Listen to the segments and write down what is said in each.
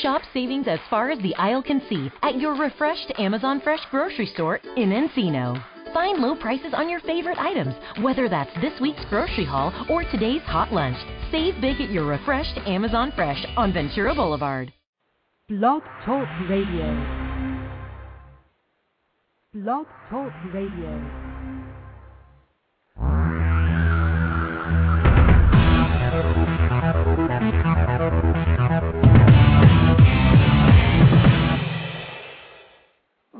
Shop savings as far as the aisle can see at your refreshed Amazon Fresh grocery store in Encino. Find low prices on your favorite items, whether that's this week's grocery haul or today's hot lunch. Save big at your refreshed Amazon Fresh on Ventura Boulevard. Blog Talk Radio. Blog Talk Radio.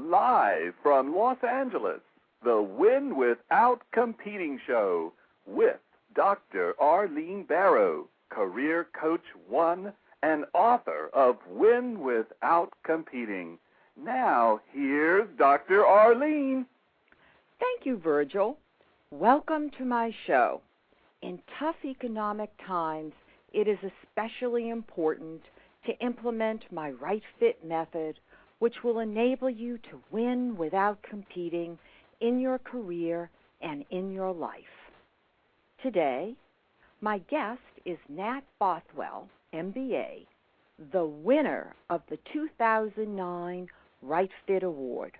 Live from Los Angeles, the Win Without Competing Show with Dr. Arlene Barrow, Career Coach 1 and author of Win Without Competing. Now, here's Dr. Arlene. Thank you, Virgil. Welcome to my show. In tough economic times, it is especially important to implement my Right Fit method, which will enable you to win without competing in your career and in your life. Today, my guest is Nat Bothwell, MBA, the winner of the 2009 Right Fit Award.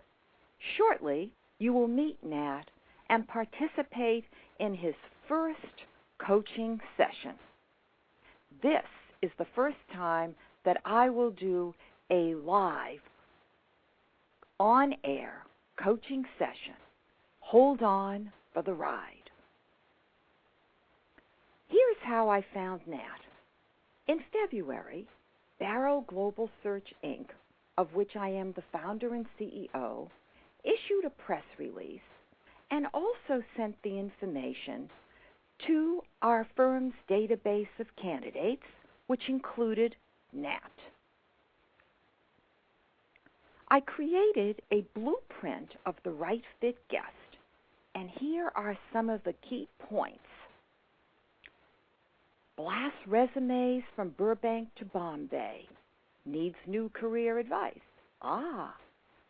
Shortly, you will meet Nat and participate in his first coaching session. This is the first time that I will do a live, on-air coaching session. Hold on for the ride. Here's how I found Nat. In February, Barrow Global Search, Inc., of which I am the founder and CEO, issued a press release and also sent the information to our firm's database of candidates, which included Nat. I created a blueprint of the Right Fit guest, and here are some of the key points. Blast resumes from Burbank to Bombay. Needs new career advice.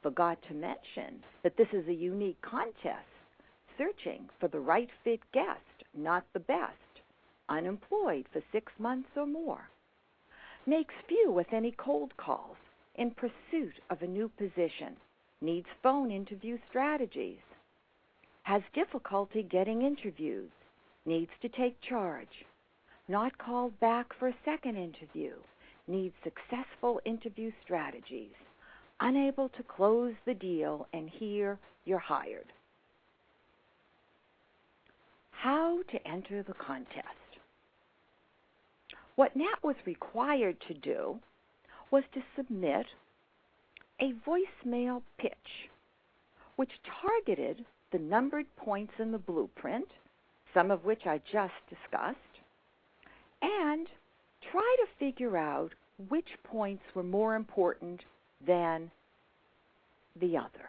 Forgot to mention that this is a unique contest, searching for the right fit guest, not the best. Unemployed for 6 months or more. Makes few, if any, cold calls in pursuit of a new position. Needs phone interview strategies. Has difficulty getting interviews. Needs to take charge. Not called back for a second interview. Needs successful interview strategies. Unable to close the deal, and here you're hired. How to enter the contest. What Nat was required to do was to submit a voicemail pitch, which targeted the numbered points in the blueprint, some of which I just discussed, and try to figure out which points were more important than the other.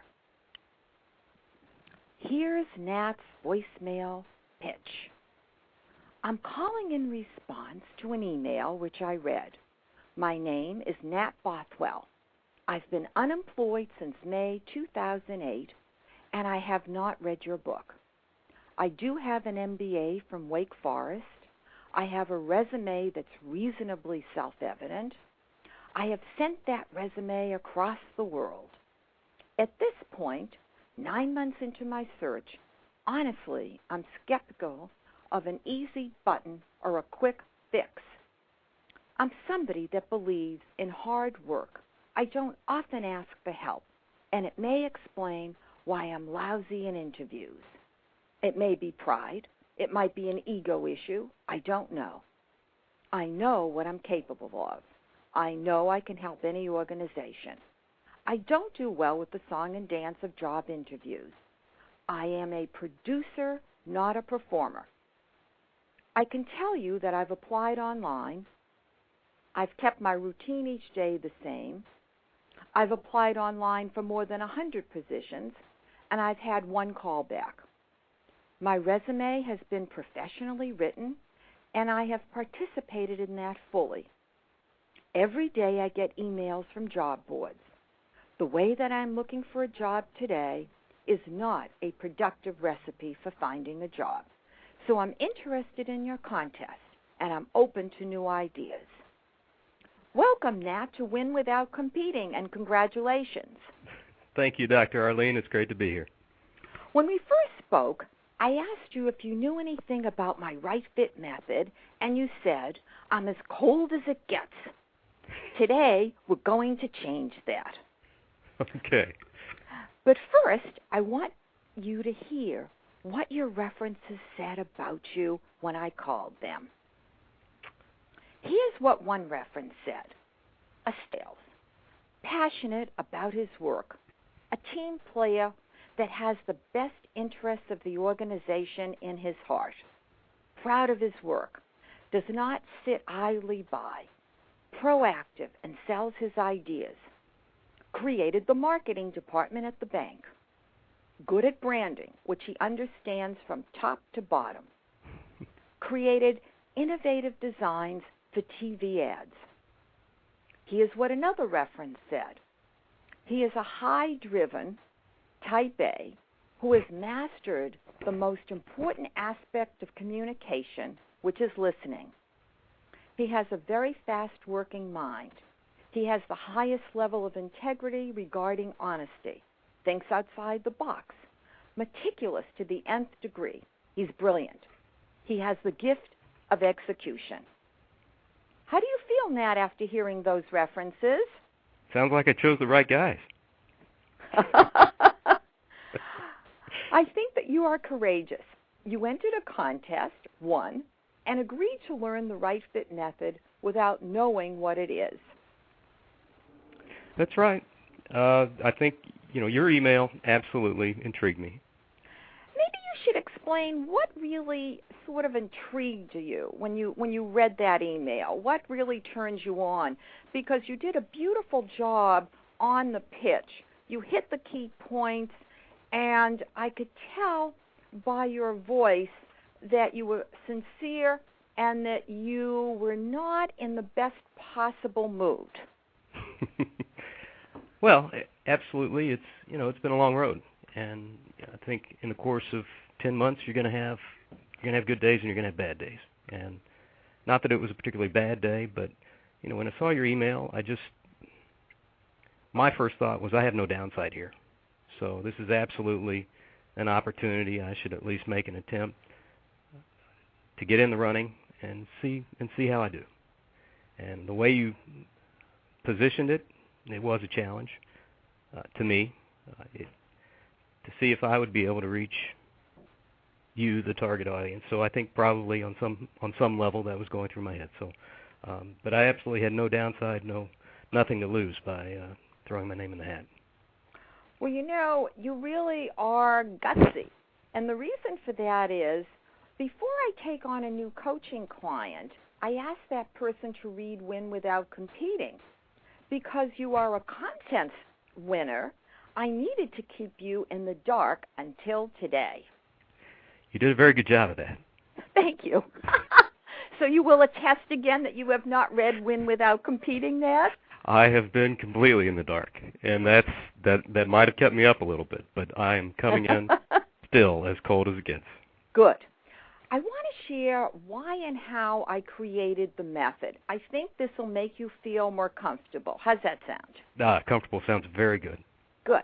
Here's Nat's voicemail pitch. I'm calling in response to an email which I read. My name is Nat Bothwell. I've been unemployed since May 2008, and I have not read your book. I do have an MBA from Wake Forest. I have a resume that's reasonably self-evident. I have sent that resume across the world. At this point, 9 months into my search, honestly, I'm skeptical of an easy button or a quick fix. I'm somebody that believes in hard work. I don't often ask for help, and it may explain why I'm lousy in interviews. It may be pride. It might be an ego issue. I don't know. I know what I'm capable of. I know I can help any organization. I don't do well with the song and dance of job interviews. I am a producer, not a performer. I can tell you that I've applied online. I've kept my routine each day the same. I've applied online for more than 100 positions, and I've had one call back. My resume has been professionally written, and I have participated in that fully. Every day I get emails from job boards. The way that I'm looking for a job today is not a productive recipe for finding a job. So I'm interested in your contest, and I'm open to new ideas. Welcome, Nat, to Win Without Competing, and congratulations. Thank you, Dr. Arlene. It's great to be here. When we first spoke, I asked you if you knew anything about my right fit method, and you said, I'm as cold as it gets. Today, we're going to change that. Okay. But first, I want you to hear what your references said about you when I called them. Here's what one reference said. A sales, passionate about his work, a team player that has the best interests of the organization in his heart, proud of his work, does not sit idly by, proactive and sells his ideas, created the marketing department at the bank, good at branding, which he understands from top to bottom, created innovative designs for TV ads. Here's what another reference said. He is a high-driven, type A, who has mastered the most important aspect of communication, which is listening. He has a very fast-working mind. He has the highest level of integrity regarding honesty, thinks outside the box, meticulous to the nth degree. He's brilliant. He has the gift of execution. How do you feel, Nat, after hearing those references? Sounds like I chose the right guys. I think that you are courageous. You entered a contest, won, and agreed to learn the right fit method without knowing what it is. That's right. I think, your email absolutely intrigued me. Maybe you should explain what really sort of intrigued you when you read that email. What really turns you on? Because you did a beautiful job on the pitch. You hit the key points, and I could tell by your voice that you were sincere and that you were not in the best possible mood. Well, absolutely. It's been a long road, and I think in the course of 10 months you're going to have good days and you're going to have bad days. And not that it was a particularly bad day, but when I saw your email, my first thought was I have no downside here. So this is absolutely an opportunity. I should at least make an attempt to get in the running and see how I do. And the way you positioned it was a challenge to me to see if I would be able to reach you, the target audience. So I think probably on some level that was going through my head. So, but I absolutely had no downside, nothing to lose by throwing my name in the hat. Well, you really are gutsy. And the reason for that is, before I take on a new coaching client, I ask that person to read Win Without Competing. Because you are a contest winner, I needed to keep you in the dark until today. You did a very good job of that. Thank you. So you will attest again that you have not read Win Without Competing, Nat? I have been completely in the dark, and that might have kept me up a little bit, but I am coming in still as cold as it gets. Good. I want to share why and how I created the method. I think this will make you feel more comfortable. How's that sound? Comfortable sounds very good. Good.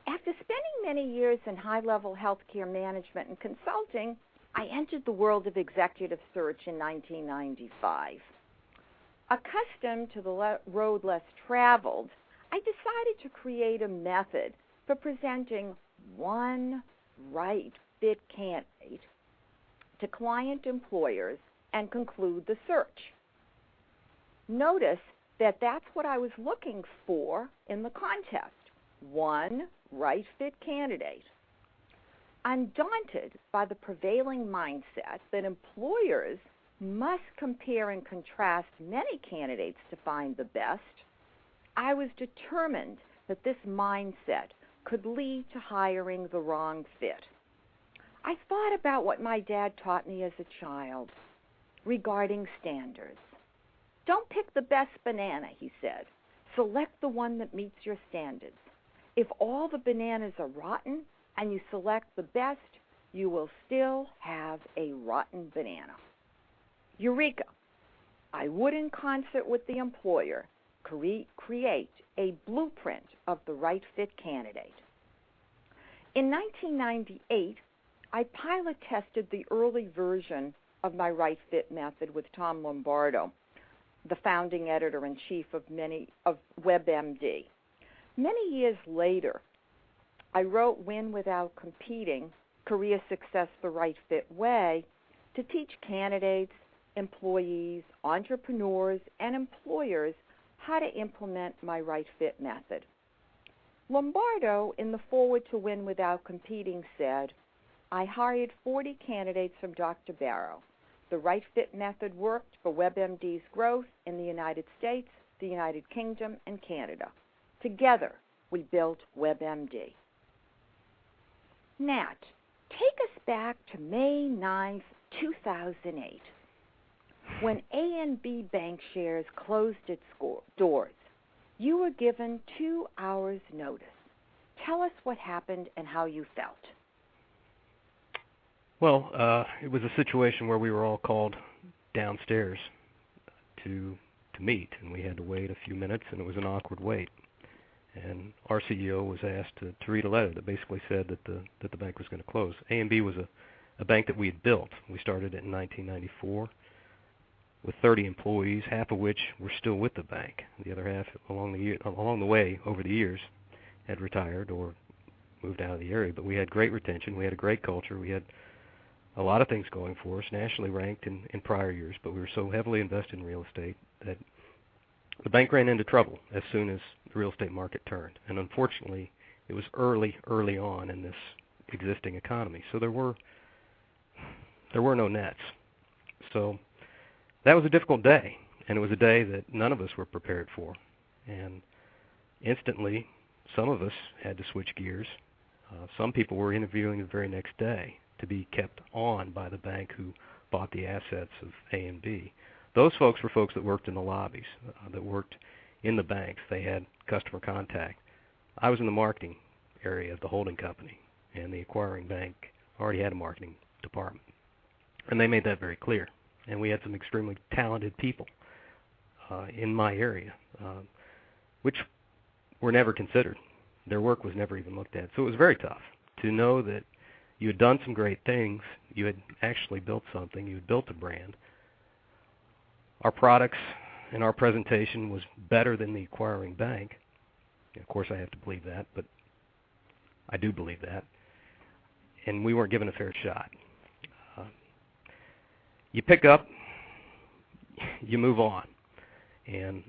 After spending many years in high-level healthcare management and consulting, I entered the world of executive search in 1995. Accustomed to the road less traveled, I decided to create a method for presenting one right fit candidate to client employers and conclude the search. Notice that that's what I was looking for in the contest, one right fit candidate. Undaunted by the prevailing mindset that employers must compare and contrast many candidates to find the best, I was determined that this mindset could lead to hiring the wrong fit. I thought about what my dad taught me as a child regarding standards. Don't pick the best banana, he said. Select the one that meets your standards. If all the bananas are rotten and you select the best, you will still have a rotten banana. Eureka! I would, in concert with the employer, create a blueprint of the right fit candidate. In 1998, I pilot tested the early version of my right fit method with Tom Lombardo, the founding editor-in-chief of WebMD. Many years later, I wrote Win Without Competing, Career Success the Right Fit Way, to teach candidates, employees, entrepreneurs, and employers how to implement my right fit method. Lombardo, in the foreword to Win Without Competing, said, I hired 40 candidates from Dr. Barrow. The right fit method worked for WebMD's growth in the United States, the United Kingdom, and Canada. Together, we built WebMD. Nat, take us back to May 9th, 2008, when A&B Bank Shares closed its doors. You were given 2 hours' notice. Tell us what happened and how you felt. Well, it was a situation where we were all called downstairs to meet, and we had to wait a few minutes, and it was an awkward wait. And our CEO was asked to read a letter that basically said that the bank was going to close. A&B was a bank that we had built. We started it in 1994 with 30 employees, half of which were still with the bank. The other half, along the way, over the years, had retired or moved out of the area. But we had great retention. We had a great culture. We had a lot of things going for us, nationally ranked in prior years, but we were so heavily invested in real estate that the bank ran into trouble as soon as the real estate market turned. And unfortunately, it was early on in this existing economy. So there were no nets. So that was a difficult day, and it was a day that none of us were prepared for. And instantly, some of us had to switch gears. Some people were interviewing the very next day to be kept on by the bank who bought the assets of A&B. Those folks were folks that worked in the lobbies, that worked in the banks. They had customer contact. I was in the marketing area of the holding company, and the acquiring bank already had a marketing department. And they made that very clear. And we had some extremely talented people in my area, which were never considered. Their work was never even looked at. So it was very tough to know that you had done some great things. You had actually built something. You had built a brand. Our products and our presentation was better than the acquiring bank. Of course, I have to believe that, but I do believe that. And we weren't given a fair shot. You pick up, you move on. And,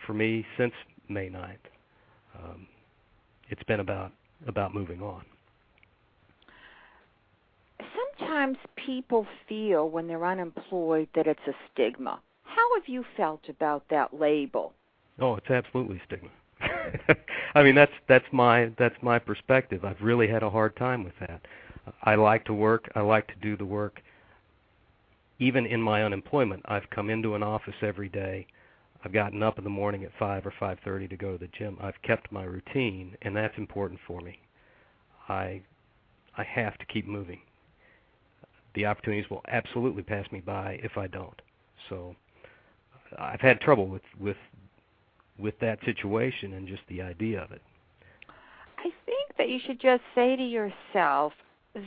for me, since May 9th, it's been about moving on. Sometimes people feel when they're unemployed that it's a stigma. How have you felt about that label? Oh, it's absolutely a stigma. I mean, that's my perspective. I've really had a hard time with that. I like to work. I like to do the work. Even in my unemployment, I've come into an office every day. I've gotten up in the morning at 5 or 5:30 to go to the gym. I've kept my routine, and that's important for me. I have to keep moving. The opportunities will absolutely pass me by if I don't. So I've had trouble with that situation and just the idea of it. I think that you should just say to yourself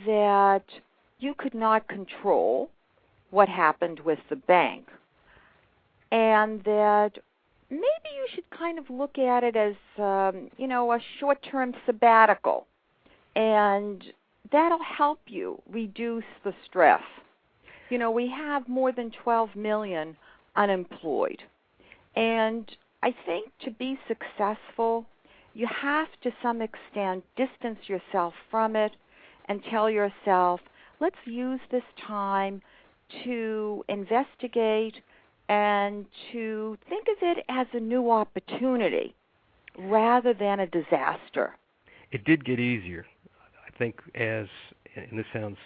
that you could not control what happened with the bank, and that maybe you should kind of look at it as, a short-term sabbatical, and that'll help you reduce the stress. We have more than 12 million unemployed, and I think to be successful, you have to some extent distance yourself from it and tell yourself, let's use this time to investigate and to think of it as a new opportunity rather than a disaster. It did get easier. I think and this sounds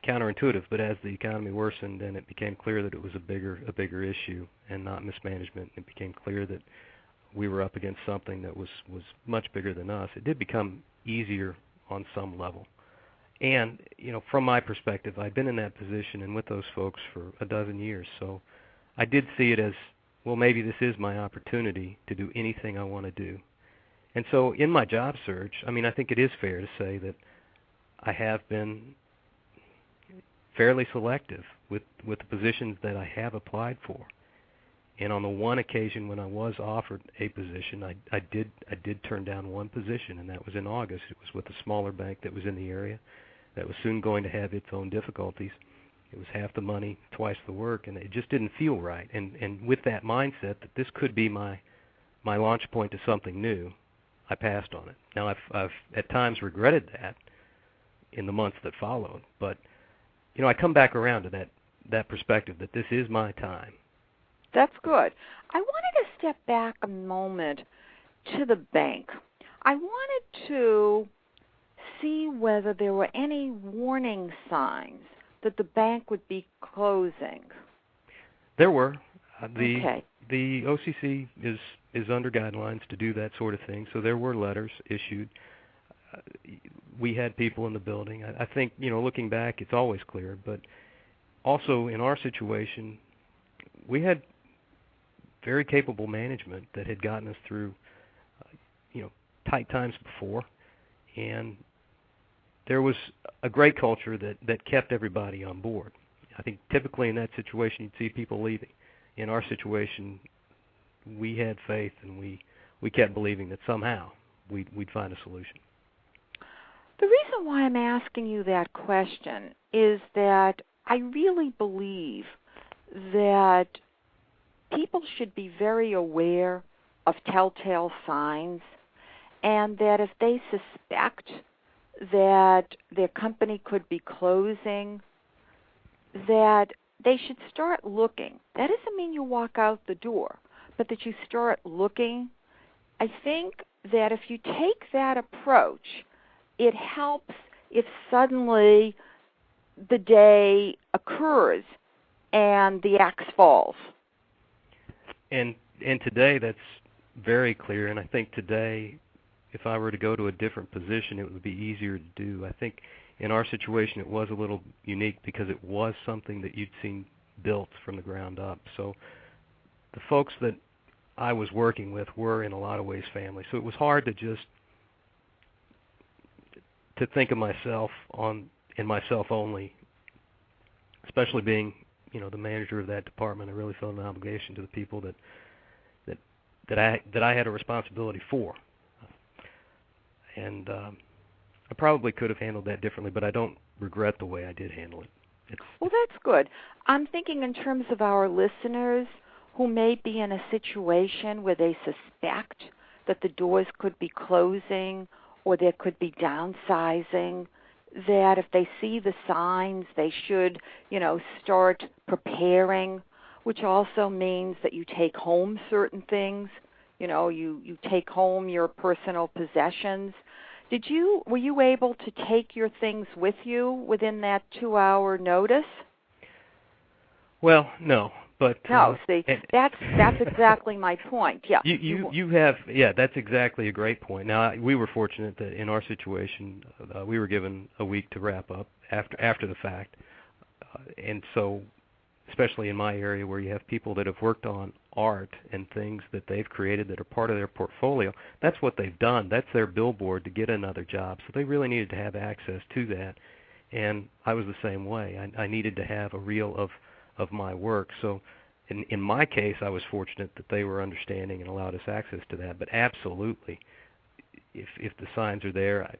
counterintuitive, but as the economy worsened and it became clear that it was a bigger issue and not mismanagement, it became clear that we were up against something that was much bigger than us. It did become easier on some level. And, from my perspective, I'd been in that position and with those folks for a dozen years, so I did see it as, well, maybe this is my opportunity to do anything I want to do. And so in my job search, I mean, I think it is fair to say that I have been fairly selective with the positions that I have applied for. And on the one occasion when I was offered a position, I did turn down one position, and that was in August. It was with a smaller bank that was in the area that was soon going to have its own difficulties. It was half the money, twice the work, and it just didn't feel right. And with that mindset that this could be my launch point to something new, I passed on it. Now, I've at times regretted that in the months that followed, but I come back around to that perspective that this is my time. That's good. I wanted to step back a moment to the bank. I wanted to see whether there were any warning signs that the bank would be closing. There were. Okay. The OCC is under guidelines to do that sort of thing, so there were letters issued. We had people in the building. I think, looking back, it's always clear, but also in our situation, we had very capable management that had gotten us through, tight times before, and there was a great culture that kept everybody on board. I think typically in that situation you'd see people leaving. In our situation, we had faith, and we kept believing that somehow we'd find a solution. The reason why I'm asking you that question is that I really believe that people should be very aware of telltale signs, and that if they suspect that their company could be closing, that they should start looking. That doesn't mean you walk out the door, but that you start looking. I think that if you take that approach, it helps if suddenly the day occurs and the axe falls. And today that's very clear, and I think today, if I were to go to a different position, it would be easier to do. I think in our situation it was a little unique because it was something that you'd seen built from the ground up. So the folks that I was working with were in a lot of ways family. So it was hard to think of myself in myself only, especially being the manager of that department. I really felt an obligation to the people that I had a responsibility for. And I probably could have handled that differently, but I don't regret the way I did handle it. Well, that's good. I'm thinking in terms of our listeners who may be in a situation where they suspect that the doors could be closing or there could be downsizing, that if they see the signs, they should, start preparing, which also means that you take home certain things. You take home your personal possessions. Were you able to take your things with you within that 2-hour notice? Well, no, but no. See, that's exactly my point. Yeah, you have that's exactly a great point. Now we were fortunate that in our situation we were given a week to wrap up after the fact, and so especially in my area where you have people that have worked on art and things that they've created that are part of their portfolio, that's what they've done. That's their billboard to get another job. So they really needed to have access to that, and I was the same way. I needed to have a reel of my work. So in my case, I was fortunate that they were understanding and allowed us access to that. But absolutely, if the signs are there,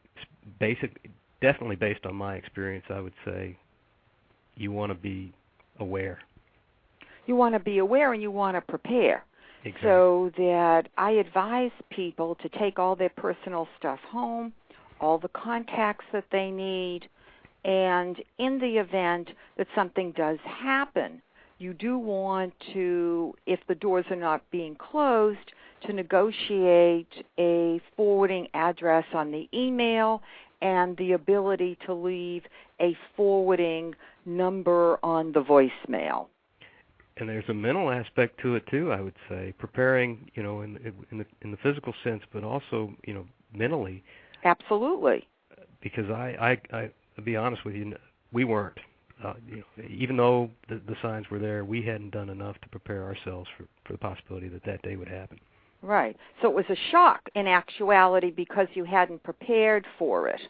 definitely based on my experience, I would say you want to be aware. You want to be aware and you want to prepare. Exactly. So that I advise people to take all their personal stuff home, all the contacts that they need, and in the event that something does happen, you do want to, if the doors are not being closed, to negotiate a forwarding address on the email and the ability to leave a forwarding number on the voicemail. And there's a mental aspect to it too, I would say, preparing, in the physical sense, but also, mentally. Absolutely. Because I'll be honest with you, we weren't. even though the signs were there, we hadn't done enough to prepare ourselves for the possibility that day would happen. Right. So it was a shock in actuality because you hadn't prepared for it.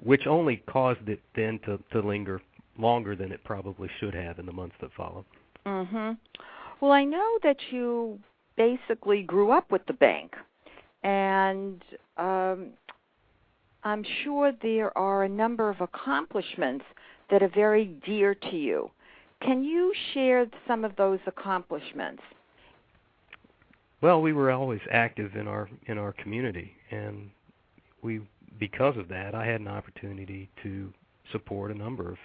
Which only caused it then to linger longer than it probably should have in the months that followed. Mm-hmm. Well, I know that you basically grew up with the bank, and I'm sure there are a number of accomplishments that are very dear to you. Can you share some of those accomplishments? Well, we were always active in our community, and because of that, I had an opportunity to support a number of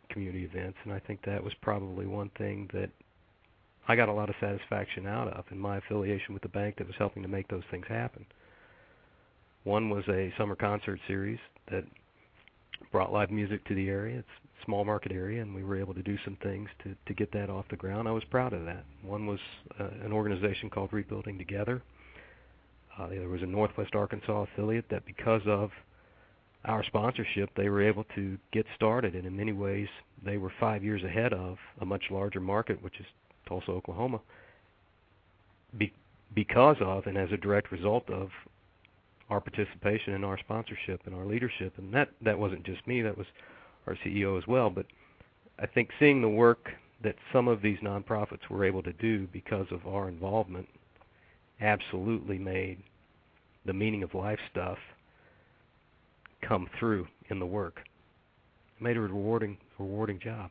community events, and I think that was probably one thing that I got a lot of satisfaction out of in my affiliation with the bank that was helping to make those things happen. One was a summer concert series that brought live music to the area. It's a small market area, and we were able to do some things to get that off the ground. I was proud of that. One was an organization called Rebuilding Together. There was a Northwest Arkansas affiliate that because of our sponsorship, they were able to get started, and in many ways they were 5 years ahead of a much larger market, which is Tulsa, Oklahoma, because of and as a direct result of our participation and our sponsorship and our leadership. And that wasn't just me, that was our CEO as well. But I think seeing the work that some of these nonprofits were able to do because of our involvement absolutely made the meaning of life stuff come through in the work. It made a rewarding job.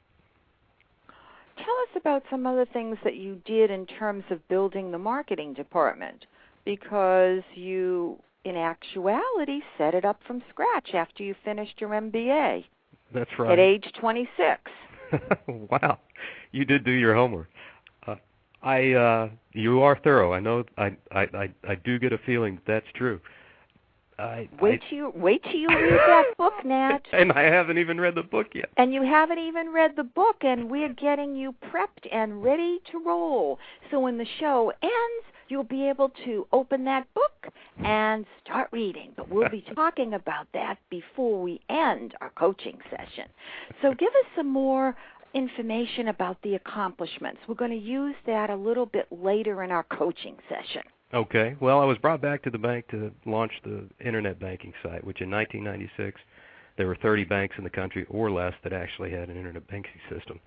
Tell us about some other things that you did in terms of building the marketing department, because you, in actuality, set it up from scratch after you finished your MBA. That's right. At age 26. Wow. You did do your homework. You are thorough. I know. I do get a feeling that's true. Wait till you read that book, Nat. And I haven't even read the book yet. And you haven't even read the book, and we're getting you prepped and ready to roll. So when the show ends, you'll be able to open that book and start reading. But we'll be talking about that before we end our coaching session. So give us some more information about the accomplishments. We're going to use that a little bit later in our coaching session. Okay. Well, I was brought back to the bank to launch the internet banking site, which in 1996 there were 30 banks in the country or less that actually had an internet banking system.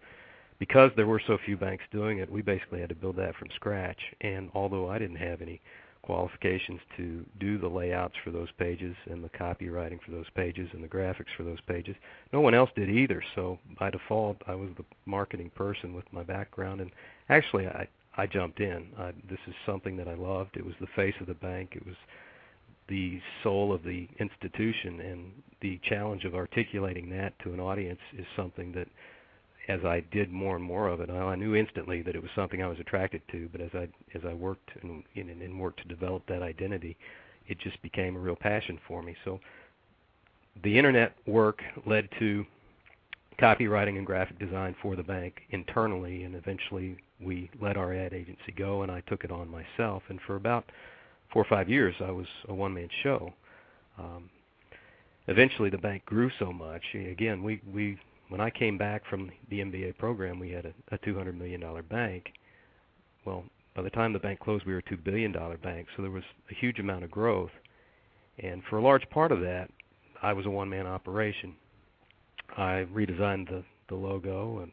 Because there were so few banks doing it, we basically had to build that from scratch. And although I didn't have any qualifications to do the layouts for those pages and the copywriting for those pages and the graphics for those pages, no one else did either. So by default, I was the marketing person with my background, and actually I jumped in. This is something that I loved. It was the face of the bank. It was the soul of the institution, and the challenge of articulating that to an audience is something that, as I did more and more of it, I knew instantly that it was something I was attracted to. But as I worked and worked to develop that identity, it just became a real passion for me. So the internet work led to copywriting and graphic design for the bank internally, and eventually we let our ad agency go, and I took it on myself. And for about 4 or 5 years, I was a one-man show. Eventually, the bank grew so much. Again, when I came back from the MBA program, we had a $200 million bank. Well, by the time the bank closed, we were a $2 billion bank, so there was a huge amount of growth. And for a large part of that, I was a one-man operation. I redesigned the logo and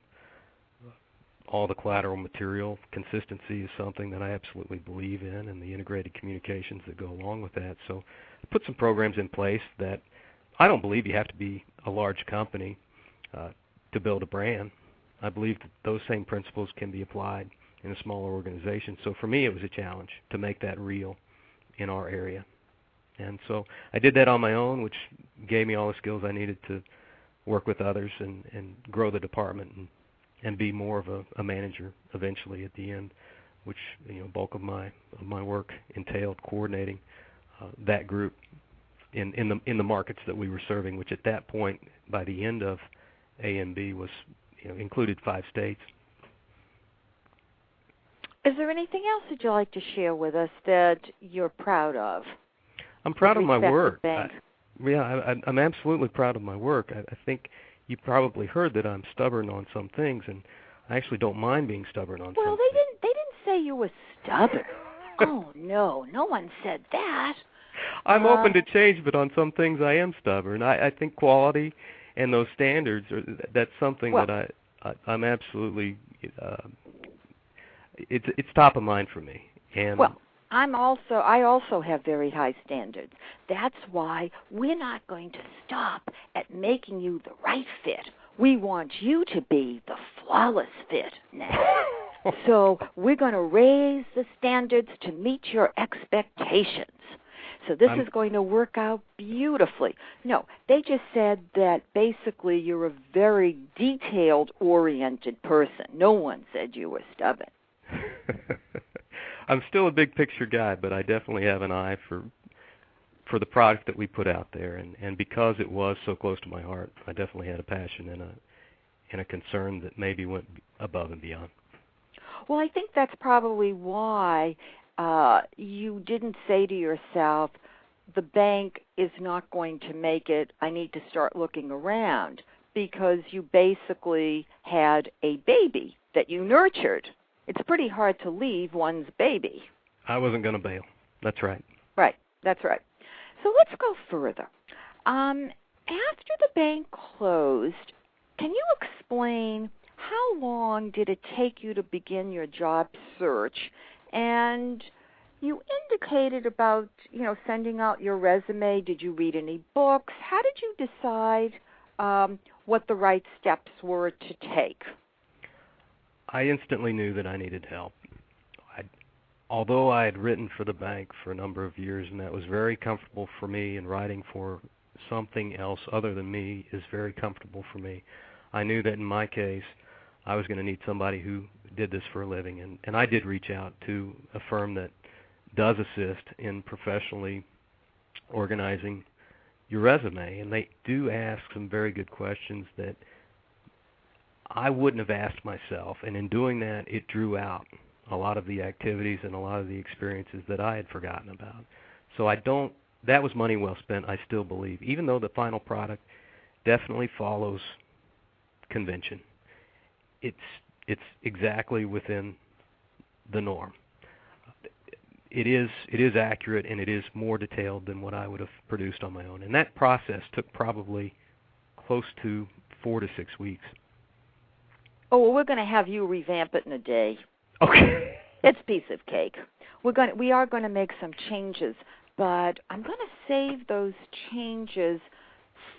all the collateral material. Consistency is something that I absolutely believe in, and the integrated communications that go along with that. So I put some programs in place that I don't believe you have to be a large company to build a brand. I believe that those same principles can be applied in a smaller organization. So for me, it was a challenge to make that real in our area. And so I did that on my own, which gave me all the skills I needed to work with others and grow the department and be more of a manager eventually at the end, which bulk of my work entailed coordinating that group in the markets that we were serving, which at that point, by the end of A&B, was included 5 states. Is there anything else that you'd like to share with us that you're proud of? I'm proud of my work. I'm absolutely proud of my work. I think you probably heard that I'm stubborn on some things, and I actually don't mind being stubborn on Well, some they things. didn't say you were stubborn. Oh, no one said that. I'm open to change, but on some things I am stubborn. I think quality and those standards that's something that I'm absolutely it's top of mind for me. And well, I also have very high standards. That's why we're not going to stop at making you the right fit. We want you to be the flawless fit now. So we're going to raise the standards to meet your expectations. So this is going to work out beautifully. No, they just said that basically you're a very detailed-oriented person. No one said you were stubborn. I'm still a big picture guy, but I definitely have an eye for the product that we put out there, and because it was so close to my heart, I definitely had a passion and a concern that maybe went above and beyond. Well, I think that's probably why you didn't say to yourself, the bank is not going to make it, I need to start looking around, because you basically had a baby that you nurtured. It's pretty hard to leave one's baby. I wasn't going to bail. That's right. Right, that's right. So let's go further. After the bank closed, can you explain how long did it take you to begin your job search? And you indicated about, sending out your resume. Did you read any books? How did you decide what the right steps were to take? I instantly knew that I needed help. Although I had written for the bank for a number of years, and that was very comfortable for me, and writing for something else other than me is very comfortable for me, I knew that in my case I was going to need somebody who did this for a living. And I did reach out to a firm that does assist in professionally organizing your resume, and they do ask some very good questions that I wouldn't have asked myself, and in doing that, it drew out a lot of the activities and a lot of the experiences that I had forgotten about. So that was money well spent, I still believe, even though the final product definitely follows convention. It's exactly within the norm. It is accurate, and it is more detailed than what I would have produced on my own. And that process took probably close to 4 to 6 weeks. Oh, well, we're going to have you revamp it in a day. Okay. It's a piece of cake. We are going to make some changes, but I'm going to save those changes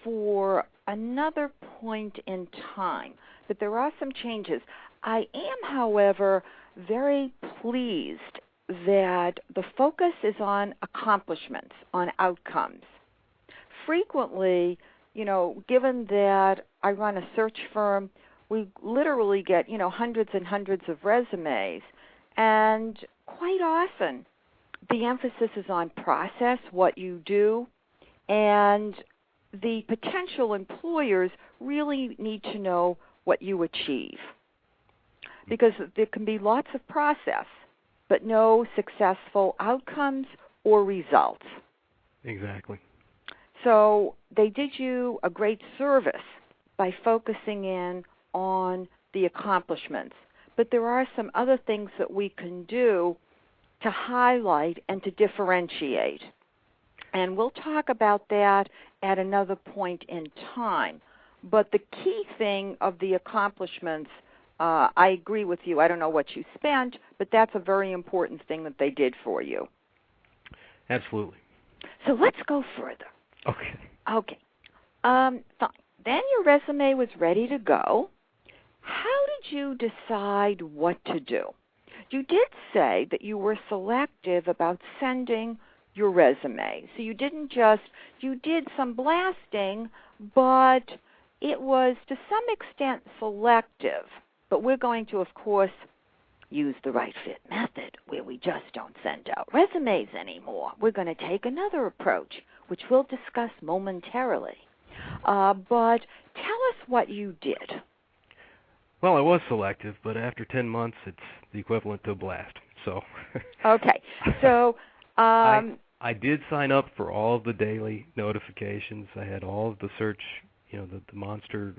for another point in time. But there are some changes. I am, however, very pleased that the focus is on accomplishments, on outcomes. Frequently, given that I run a search firm, we literally get, hundreds and hundreds of resumes, and quite often the emphasis is on process, what you do, and the potential employers really need to know what you achieve. Because there can be lots of process, but no successful outcomes or results. Exactly. So they did you a great service by focusing in on the accomplishments. But there are some other things that we can do to highlight and to differentiate. And we'll talk about that at another point in time. But the key thing of the accomplishments, I agree with you. I don't know what you spent, but that's a very important thing that they did for you. Absolutely. So let's go further. Okay. Fine. Then your resume was ready to go. How did you decide what to do? You did say that you were selective about sending your resume. So you did some blasting, but it was to some extent selective. But we're going to, of course, use the right fit method where we just don't send out resumes anymore. We're going to take another approach, which we'll discuss momentarily. But tell us what you did. Well, I was selective, but after 10 months, it's the equivalent to a blast. So. Okay. So. I did sign up for all of the daily notifications. I had all of the search the monster.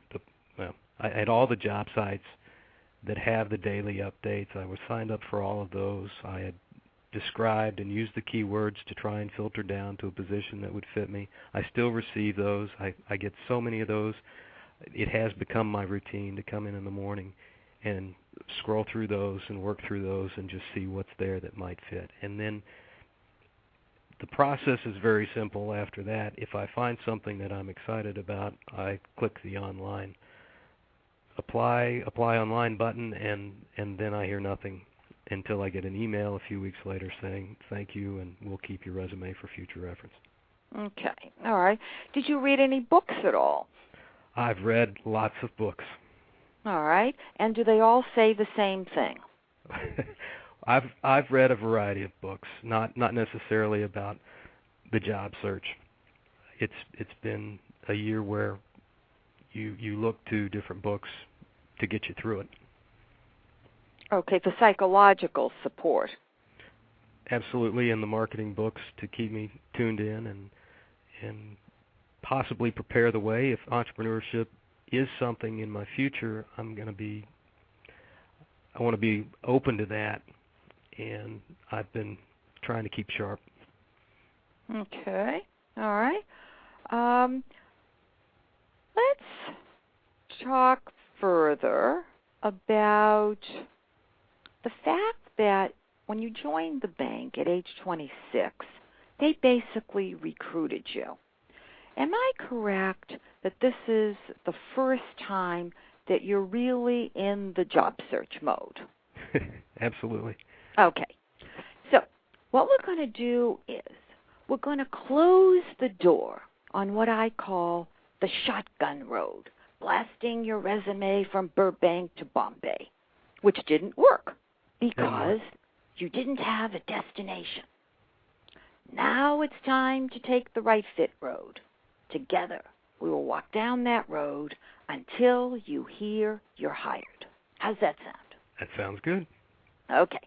At all the job sites that have the daily updates, I was signed up for all of those. I had described and used the keywords to try and filter down to a position that would fit me. I still receive those. I get so many of those. It has become my routine to come in the morning and scroll through those and work through those and just see what's there that might fit. And then the process is very simple after that. If I find something that I'm excited about, I click the online apply online button, and then I hear nothing until I get an email a few weeks later saying thank you and we'll keep your resume for future reference. Okay. All right. Did you read any books at all? I've read lots of books. All right. And do they all say the same thing? I've read a variety of books, not necessarily about the job search. It's been a year where you look to different books to get you through it. Okay, for psychological support. Absolutely, and the marketing books to keep me tuned in and possibly prepare the way if entrepreneurship is something in my future. I want to be open to that, and I've been trying to keep sharp. Okay, all right. Let's talk further about the fact that when you joined the bank at age 26, they basically recruited you. Am I correct that this is the first time that you're really in the job search mode? Absolutely. Okay. So what we're going to do is we're going to close the door on what I call the shotgun road, blasting your resume from Burbank to Bombay, which didn't work because you didn't have a destination. Now it's time to take the right fit road. Together, we will walk down that road until you hear you're hired. How's that sound? That sounds good. Okay.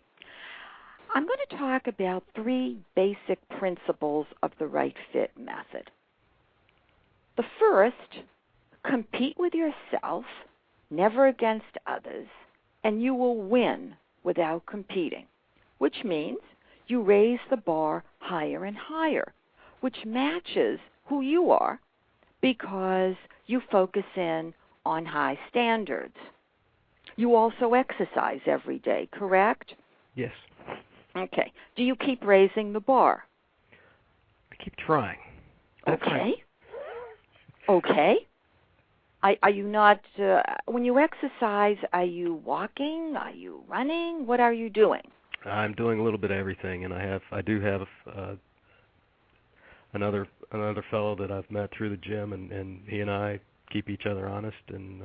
I'm going to talk about 3 basic principles of the right fit method. The first, compete with yourself, never against others, and you will win without competing, which means you raise the bar higher and higher, which matches who you are because you focus in on high standards. You also exercise every day, correct? Yes. Okay. Do you keep raising the bar? I keep trying. Okay. Okay. Are you not, when you exercise, are you walking? Are you running? What are you doing? I'm doing a little bit of everything, and I do have another fellow that I've met through the gym, and he and I keep each other honest, and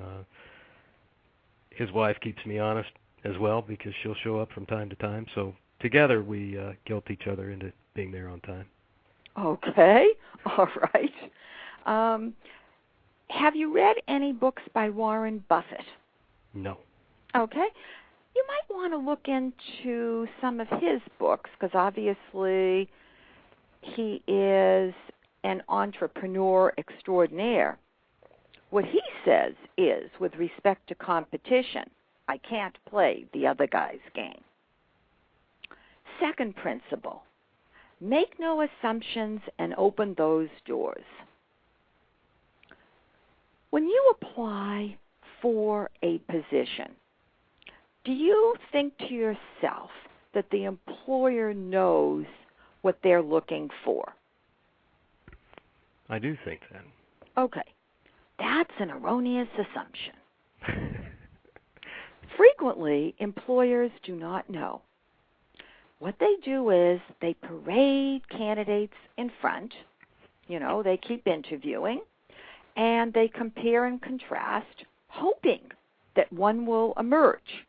his wife keeps me honest as well because she'll show up from time to time. So together we guilt each other into being there on time. Okay. All right. Have you read any books by Warren Buffett? No. Okay. You might want to look into some of his books because obviously he is an entrepreneur extraordinaire. What he says is, with respect to competition, I can't play the other guy's game. Second principle, make no assumptions and open those doors. When you apply for a position, do you think to yourself that the employer knows what they're looking for? I do think that. Okay. That's an erroneous assumption. Frequently, employers do not know. What they do is they parade candidates in front. They keep interviewing. And they compare and contrast, hoping that one will emerge.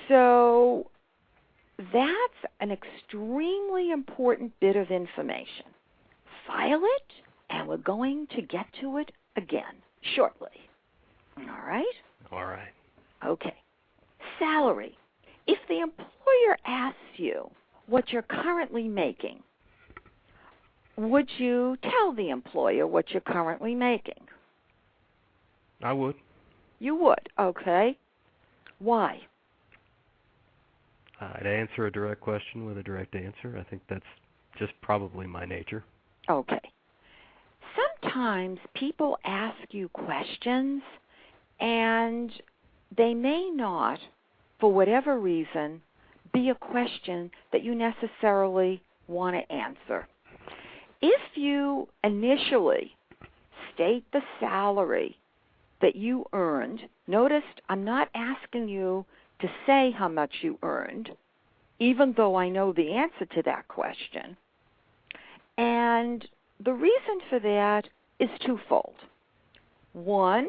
So that's an extremely important bit of information. File it, and we're going to get to it again shortly. All right? All right. Okay. Salary. If the employer asks you what you're currently making, would you tell the employer what you're currently making? I would. You would, okay. Why? I'd answer a direct question with a direct answer. I think that's just probably my nature. Okay. Sometimes people ask you questions and they may not, for whatever reason, be a question that you necessarily want to answer. If you initially state the salary that you earned, notice I'm not asking you to say how much you earned, even though I know the answer to that question. And the reason for that is twofold. One,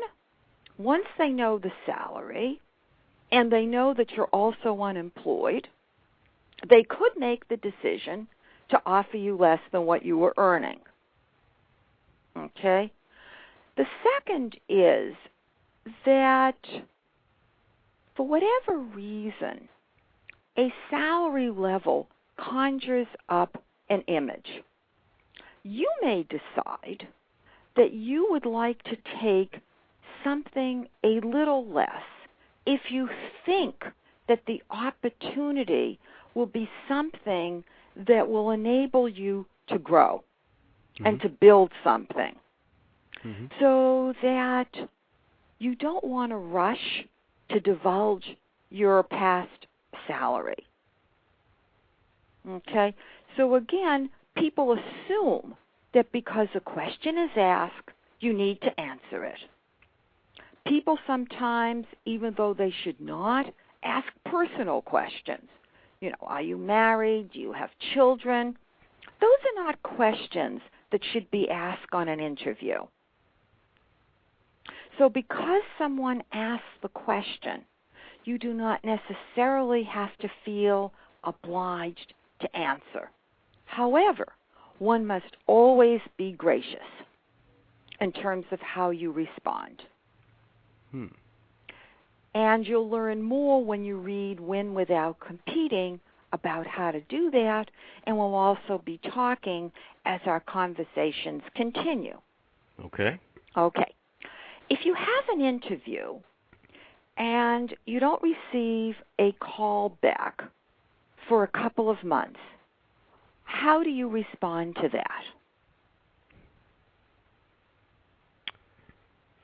once they know the salary and they know that you're also unemployed, they could make the decision to offer you less than what you were earning. Okay? The second is that for whatever reason, a salary level conjures up an image. You may decide that you would like to take something a little less if you think that the opportunity will be something that will enable you to grow and to build something. So that you don't want to rush to divulge your past salary. Okay? So again, people assume that because a question is asked, you need to answer it. People sometimes, even though they should not, ask personal questions. You know, are you married? Do you have children? Those are not questions that should be asked on an interview. So because someone asks the question, you do not necessarily have to feel obliged to answer. However, one must always be gracious in terms of how you respond. And you'll learn more when you read Win Without Competing about how to do that, and we'll also be talking as our conversations continue. Okay. Okay. If you have an interview and you don't receive a call back for a couple of months, how do you respond to that?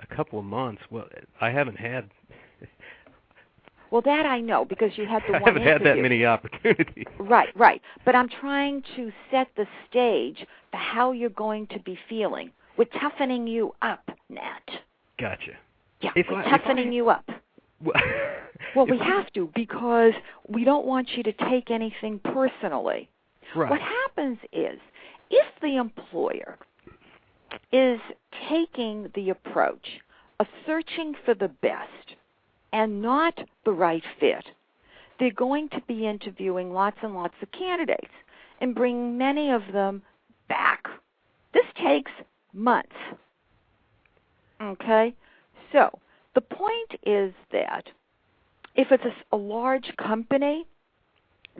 A couple of months? Well, I haven't had... Well, that I know, because you had the one I haven't interview. had that many opportunities. Right. But I'm trying to set the stage for how you're going to be feeling. We're toughening you up, Nat. Gotcha. Yeah, we're toughening you up. Well, we have to, because we don't want you to take anything personally. Right. What happens is, if the employer is taking the approach of searching for the best and not the right fit, they're going to be interviewing lots and lots of candidates and bring many of them back. This takes months. Okay? So, the point is that if it's a large company,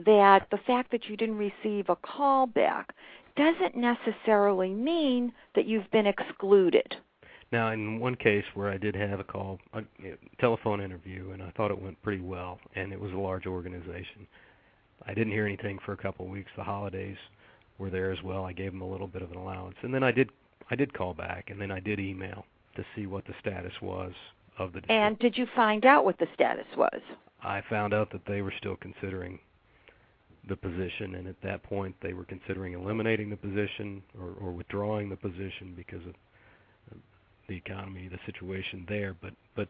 that the fact that you didn't receive a call back doesn't necessarily mean that you've been excluded. Now, in one case where I did have a telephone interview, and I thought it went pretty well, and it was a large organization, I didn't hear anything for a couple of weeks. The holidays were there as well. I gave them a little bit of an allowance. And then I did call back, and then I did email to see what the status was of the... And did you find out what the status was? I found out that they were still considering the position, and at that point they were considering eliminating the position or withdrawing the position because of the economy, the situation there. But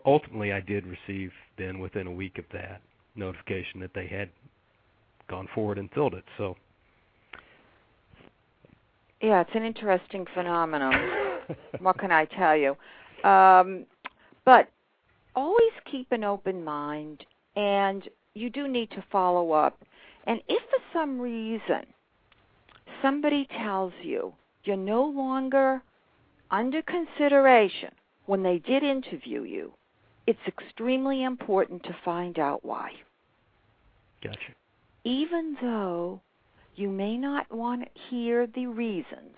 ultimately I did receive then within a week of that notification that they had gone forward and filled it. So yeah, it's an interesting phenomenon. What can I tell you? But always keep an open mind, and you do need to follow up. And if for some reason somebody tells you you're no longer under consideration when they did interview you, it's extremely important to find out why. Gotcha. Even though You may not want to hear the reasons.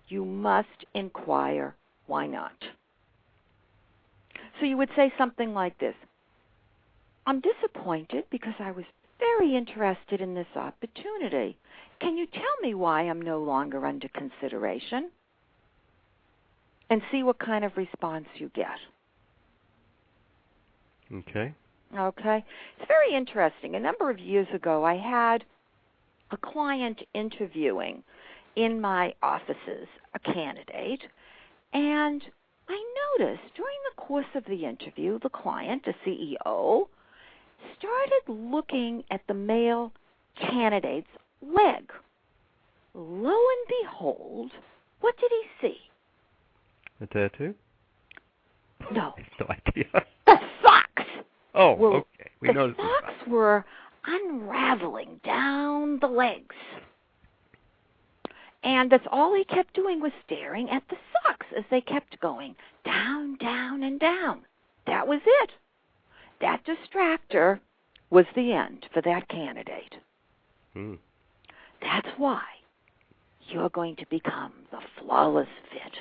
You must inquire why not. So you would say something like this. I'm disappointed because I was very interested in this opportunity. Can you tell me why I'm no longer under consideration? And see what kind of response you get. Okay. Okay. It's very interesting. A number of years ago, I had a client interviewing in my offices a candidate, and I noticed during the course of the interview, the client, the CEO, started looking at the male candidate's leg. Lo and behold, what did he see? A tattoo? No. I have no idea. The socks. Oh, Well, okay. We the noticed socks were unraveling down the legs. And that's all he kept doing was staring at the socks as they kept going down, down, and down. That was it. That distractor was the end for that candidate. Hmm. That's why you're going to become the flawless fit.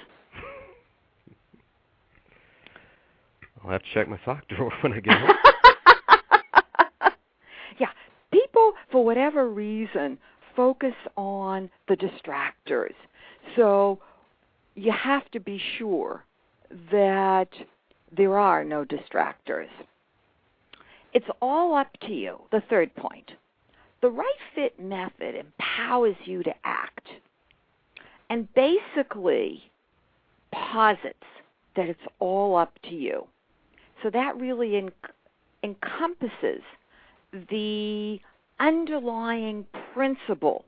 I'll have to check my sock drawer when I get home. Yeah, people, for whatever reason, focus on the distractors. So you have to be sure that there are no distractors. It's all up to you, the third point. The right fit method empowers you to act and basically posits that it's all up to you. So that really encompasses the underlying principle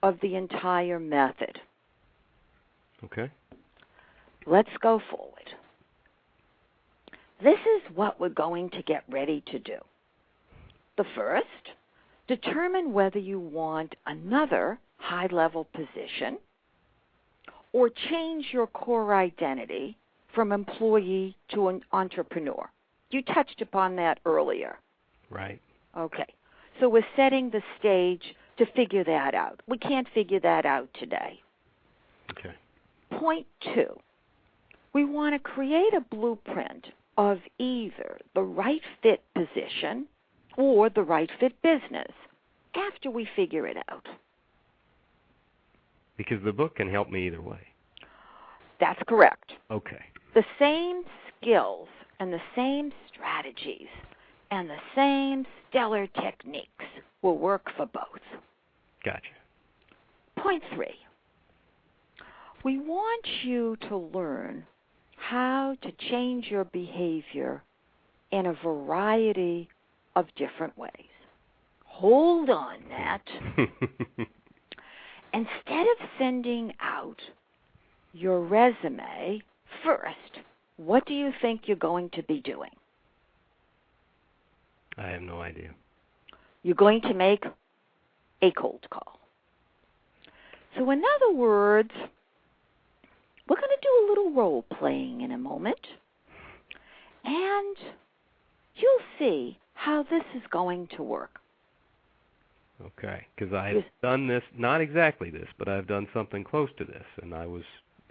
of the entire method. Okay. Let's go forward. This is what we're going to get ready to do. The first, determine whether you want another high-level position or change your core identity from employee to an entrepreneur. You touched upon that earlier. Right. Okay. So we're setting the stage to figure that out. We can't figure that out today. Okay. Point 2, we want to create a blueprint of either the right fit position or the right fit business after we figure it out. Because the book can help me either way. That's correct. Okay. The same skills and the same strategies and the same stellar techniques will work for both. Gotcha. Point 3, we want you to learn how to change your behavior in a variety of different ways. Hold on, Nat. Instead of sending out your resume first, what do you think you're going to be doing? I have no idea. You're going to make a cold call. So in other words, we're going to do a little role playing in a moment, and you'll see how this is going to work. Okay, because I've done this, not exactly this, but I've done something close to this, and I was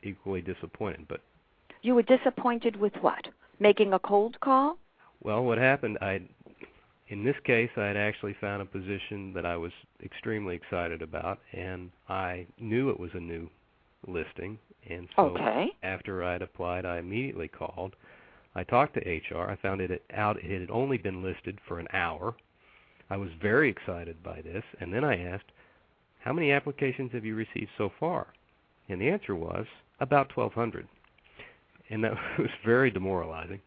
equally disappointed. But you were disappointed with what? Making a cold call? Well, what happened, in this case, I had actually found a position that I was extremely excited about, and I knew it was a new listing, and so after I had applied, I immediately called. I talked to HR. I found it had only been listed for an hour. I was very excited by this, and then I asked, how many applications have you received so far? And the answer was about 1,200, and that was very demoralizing.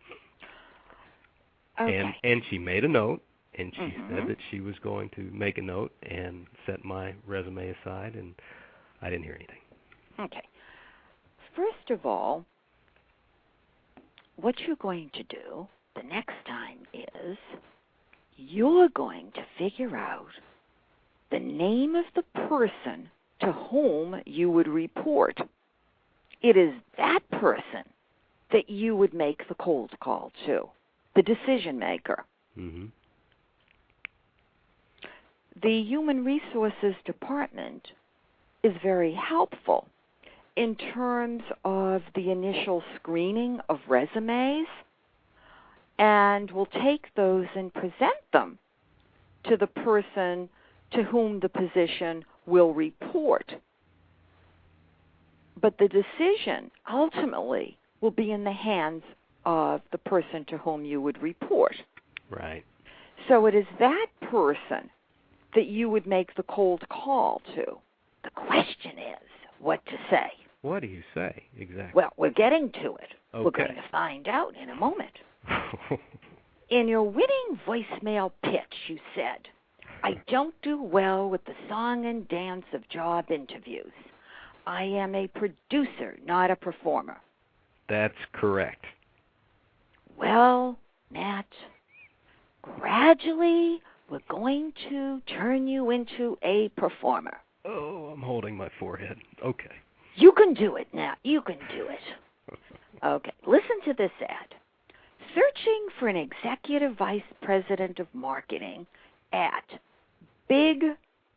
Okay. And she made a note, and she said that she was going to make a note and set my resume aside, and I didn't hear anything. Okay. First of all, what you're going to do the next time is you're going to figure out the name of the person to whom you would report. It is that person that you would make the cold call to, the decision maker. Mm-hmm. the Human Resources Department is very helpful in terms of the initial screening of resumes, and will take those and present them to the person to whom the position will report. But the decision ultimately will be in the hands of the person to whom you would report. Right. So it is that person that you would make the cold call to. The question is what to say. What do you say exactly? Well, we're getting to it. Okay. We're going to find out in a moment. In your winning voicemail pitch, you said, I don't do well with the song and dance of job interviews. I am a producer, not a performer. That's correct. Well, Nat, gradually we're going to turn you into a performer. Oh, I'm holding my forehead. Okay. You can do it, Nat. You can do it. Okay, listen to this ad. Searching for an executive vice president of marketing at Big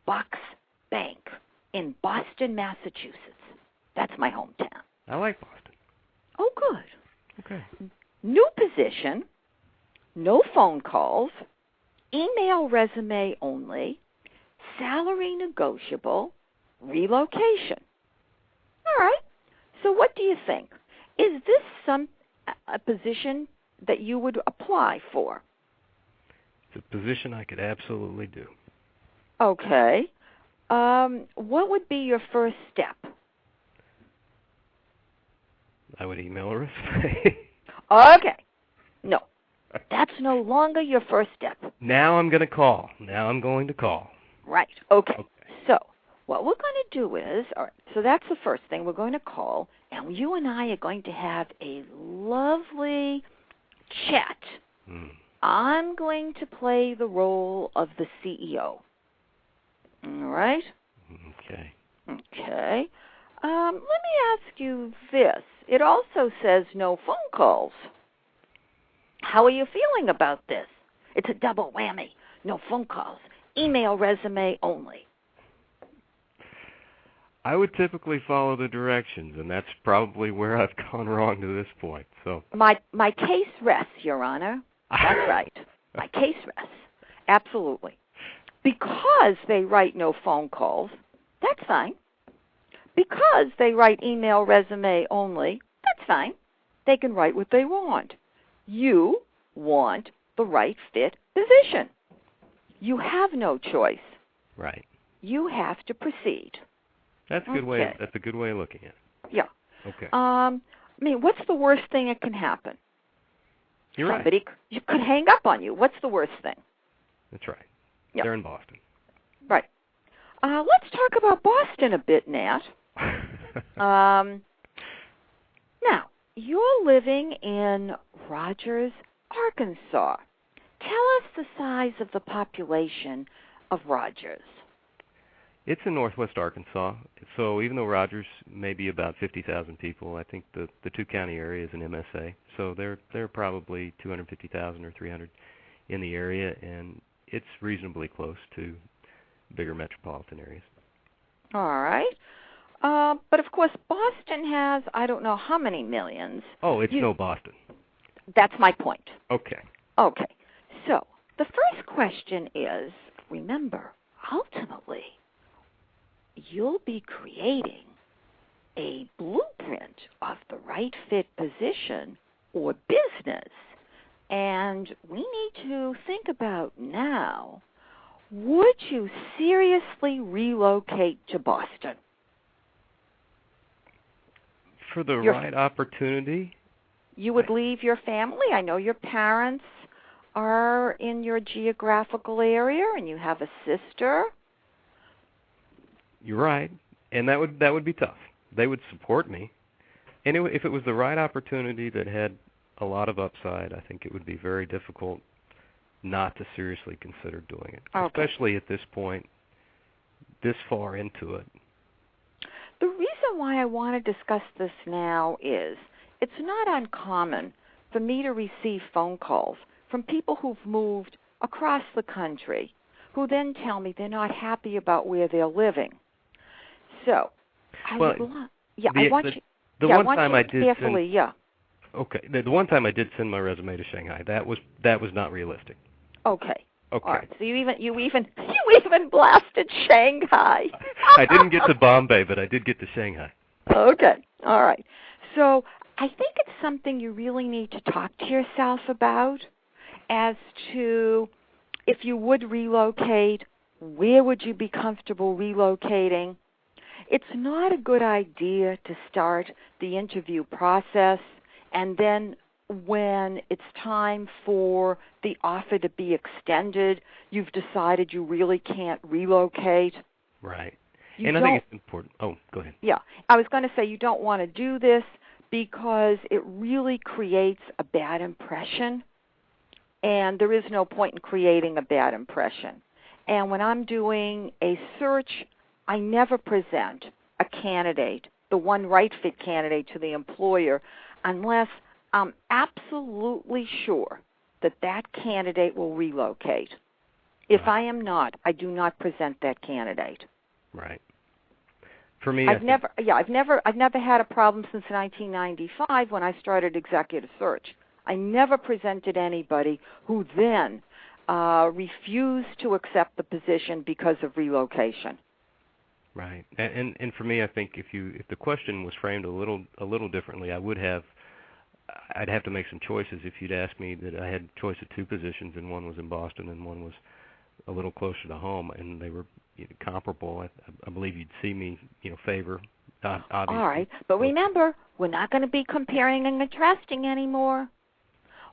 Bucks Bank in Boston, Massachusetts. That's my hometown. I like Boston. Oh, good. Okay. New position, no phone calls, email resume only, salary negotiable, relocation. All right. So what do you think? Is this a position that you would apply for? It's a position I could absolutely do. Okay. What would be your first step? I would email a resume. Okay. No. That's no longer your first step. Now I'm going to call. Right. Okay. So what we're going to do is, all right, so that's the first thing. We're going to call, and you and I are going to have a lovely chat. I'm going to play the role of the CEO. All right? Okay. Okay. Let me ask you this. It also says no phone calls. How are you feeling about this? It's a double whammy. No phone calls. Email resume only. I would typically follow the directions, and that's probably where I've gone wrong to this point. So my case rests, Your Honor. That's right. My case rests. Absolutely. Because they write no phone calls, that's fine. Because they write email resume only, that's fine. They can write what they want. You want the right fit position. You have no choice. Right. You have to proceed. That's a good way. That's a good way of looking at it. Yeah. Okay. I mean, what's the worst thing that can happen? You're Somebody could hang up on you. What's the worst thing? That's right. Yep. They're in Boston. Right. Let's talk about Boston a bit, Nat. Now, you're living in Rogers, Arkansas. Tell us the size of the population of Rogers. It's in northwest Arkansas, so even though Rogers may be about 50,000 people, I think the two-county area is an MSA, so they're probably 250,000 or 300 in the area, and it's reasonably close to bigger metropolitan areas. All right. But, of course, Boston has I don't know how many millions. Oh, it's no Boston. That's my point. Okay. Okay. So the first question is, remember, ultimately, you'll be creating a blueprint of the right fit position or business. And we need to think about now, would you seriously relocate to Boston? For the right opportunity? You would leave your family? I know your parents are in your geographical area and you have a sister. You're right, and that would be tough. They would support me. And if it was the right opportunity that had a lot of upside, I think it would be very difficult not to seriously consider doing it, especially at this point, this far into it. The reason why I want to discuss this now is it's not uncommon for me to receive phone calls from people who've moved across the country who then tell me they're not happy about where they're living. So, I Well, want you. The Yeah, one I want time you I to did carefully, send, Okay, the one time I did send my resume to Shanghai, that was not realistic. Okay. Okay. All right. So you even blasted Shanghai. I didn't get to Bombay, but I did get to Shanghai. Okay. All right. So I think it's something you really need to talk to yourself about as to if you would relocate, where would you be comfortable relocating? It's not a good idea to start the interview process and then when it's time for the offer to be extended, you've decided you really can't relocate. Right. I think it's important. Oh, go ahead. Yeah. I was going to say you don't want to do this because it really creates a bad impression, and there is no point in creating a bad impression. And when I'm doing a search, I never present a candidate, the one right fit candidate, to the employer unless I'm absolutely sure that that candidate will relocate. If I am not, I do not present that candidate. Right. For me, I've never had a problem since 1995 when I started executive search. I never presented anybody who then refused to accept the position because of relocation. Right. And for me, I think if the question was framed a little differently, I'd have to make some choices. If you'd asked me that I had a choice of two positions and one was in Boston and one was a little closer to home, and they were comparable, I believe you'd see me, favor. Obviously. All right, but remember, we're not going to be comparing and contrasting anymore.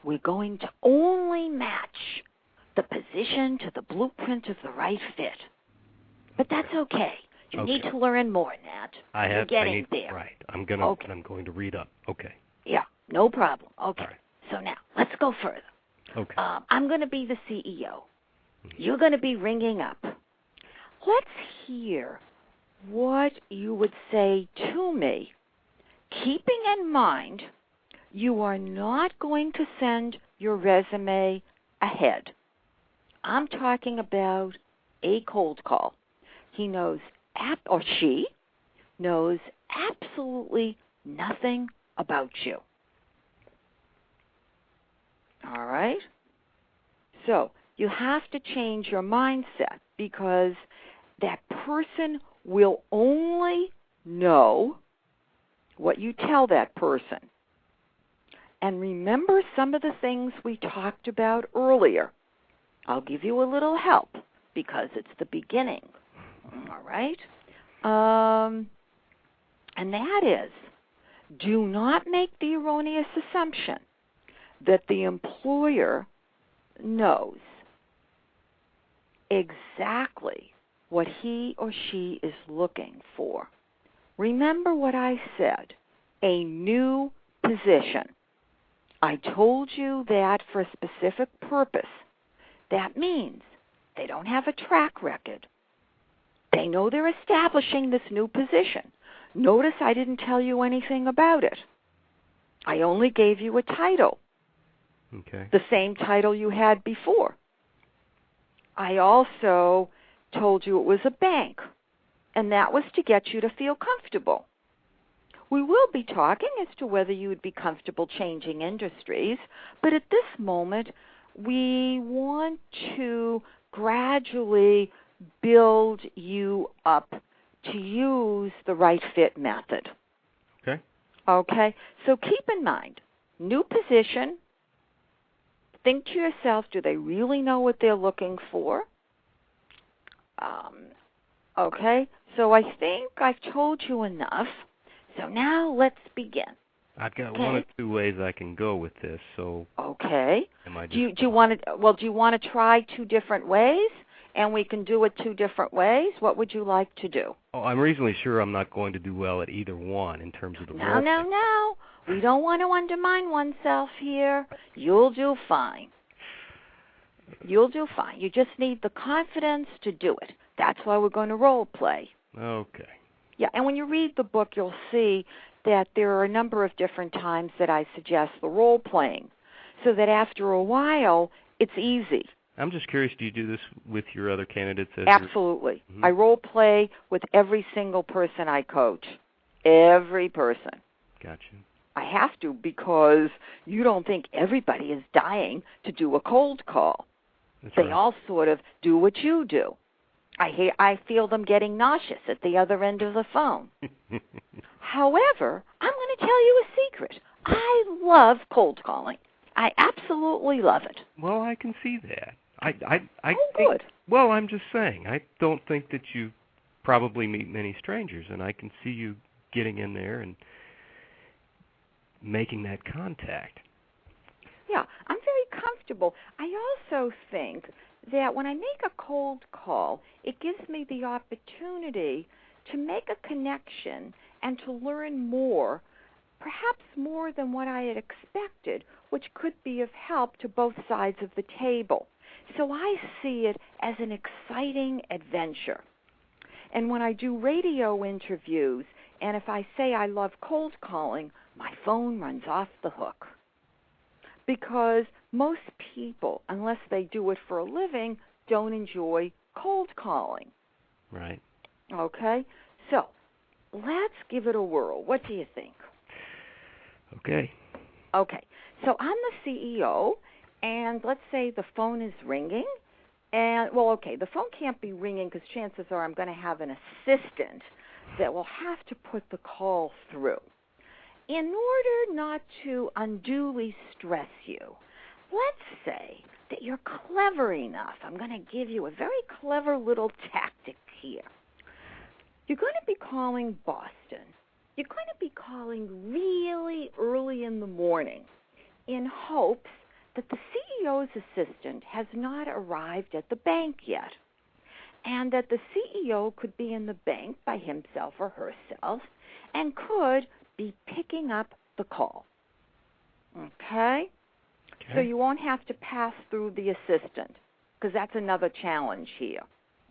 We're going to only match the position to the blueprint of the right fit. But that's okay. You need to learn more, Nat. You're getting there. Right. I'm going to read up. Okay. Yeah, no problem. Okay. Right. So now, let's go further. Okay. I'm going to be the CEO. You're going to be ringing up. Let's hear what you would say to me, keeping in mind you are not going to send your resume ahead. I'm talking about a cold call. He knows, or she knows absolutely nothing about you. All right? So you have to change your mindset because that person will only know what you tell that person. And remember some of the things we talked about earlier. I'll give you a little help because it's the beginning. All right? And that is, do not make the erroneous assumption that the employer knows exactly what he or she is looking for. Remember what I said, a new position. I told you that for a specific purpose. That means they don't have a track record. They know they're establishing this new position. Notice I didn't tell you anything about it. I only gave you a title. Okay. The same title you had before. I also told you it was a bank, and that was to get you to feel comfortable. We will be talking as to whether you would be comfortable changing industries, but at this moment, we want to gradually build you up to use the right fit method. Okay. Okay? So keep in mind, new position. Think to yourself, do they really know what they're looking for? Okay? So I think I've told you enough. So now let's begin. I've got one or two ways I can go with this. So okay. Am I do you want to? Well, do you want to try two different ways, and we can do it two different ways? What would you like to do? Oh, I'm reasonably sure I'm not going to do well at either one in terms of the role. No. We don't want to undermine oneself here. You'll do fine. You'll do fine. You just need the confidence to do it. That's why we're going to role play. Okay. Yeah, and when you read the book, you'll see that there are a number of different times that I suggest the role playing, so that after a while, it's easy. I'm just curious, do you do this with your other candidates? Absolutely. I role play with every single person I coach. Every person. Gotcha. I have to, because you don't think everybody is dying to do a cold call. They all sort of do what you do. I feel them getting nauseous at the other end of the phone. However, I'm going to tell you a secret. I love cold calling. I absolutely love it. Well, I can see that. I think, good. Well, I'm just saying, I don't think that you probably meet many strangers, and I can see you getting in there and making that contact. Yeah, I'm very comfortable. I also think that when I make a cold call, it gives me the opportunity to make a connection and to learn more, perhaps more than what I had expected, which could be of help to both sides of the table. So I see it as an exciting adventure. And when I do radio interviews, and if I say I love cold calling, my phone runs off the hook. Because most people, unless they do it for a living, don't enjoy cold calling. Right. Okay? So, let's give it a whirl. What do you think? Okay. Okay. So I'm the CEO, and let's say the phone is ringing. And, well, okay, the phone can't be ringing because chances are I'm going to have an assistant that will have to put the call through. In order not to unduly stress you, let's say that you're clever enough. I'm going to give you a very clever little tactic here. You're going to be calling Boston. You're going to be calling really early in the morning in hopes that the CEO's assistant has not arrived at the bank yet, and that the CEO could be in the bank by himself or herself and could be picking up the call. Okay? So you won't have to pass through the assistant, because that's another challenge here.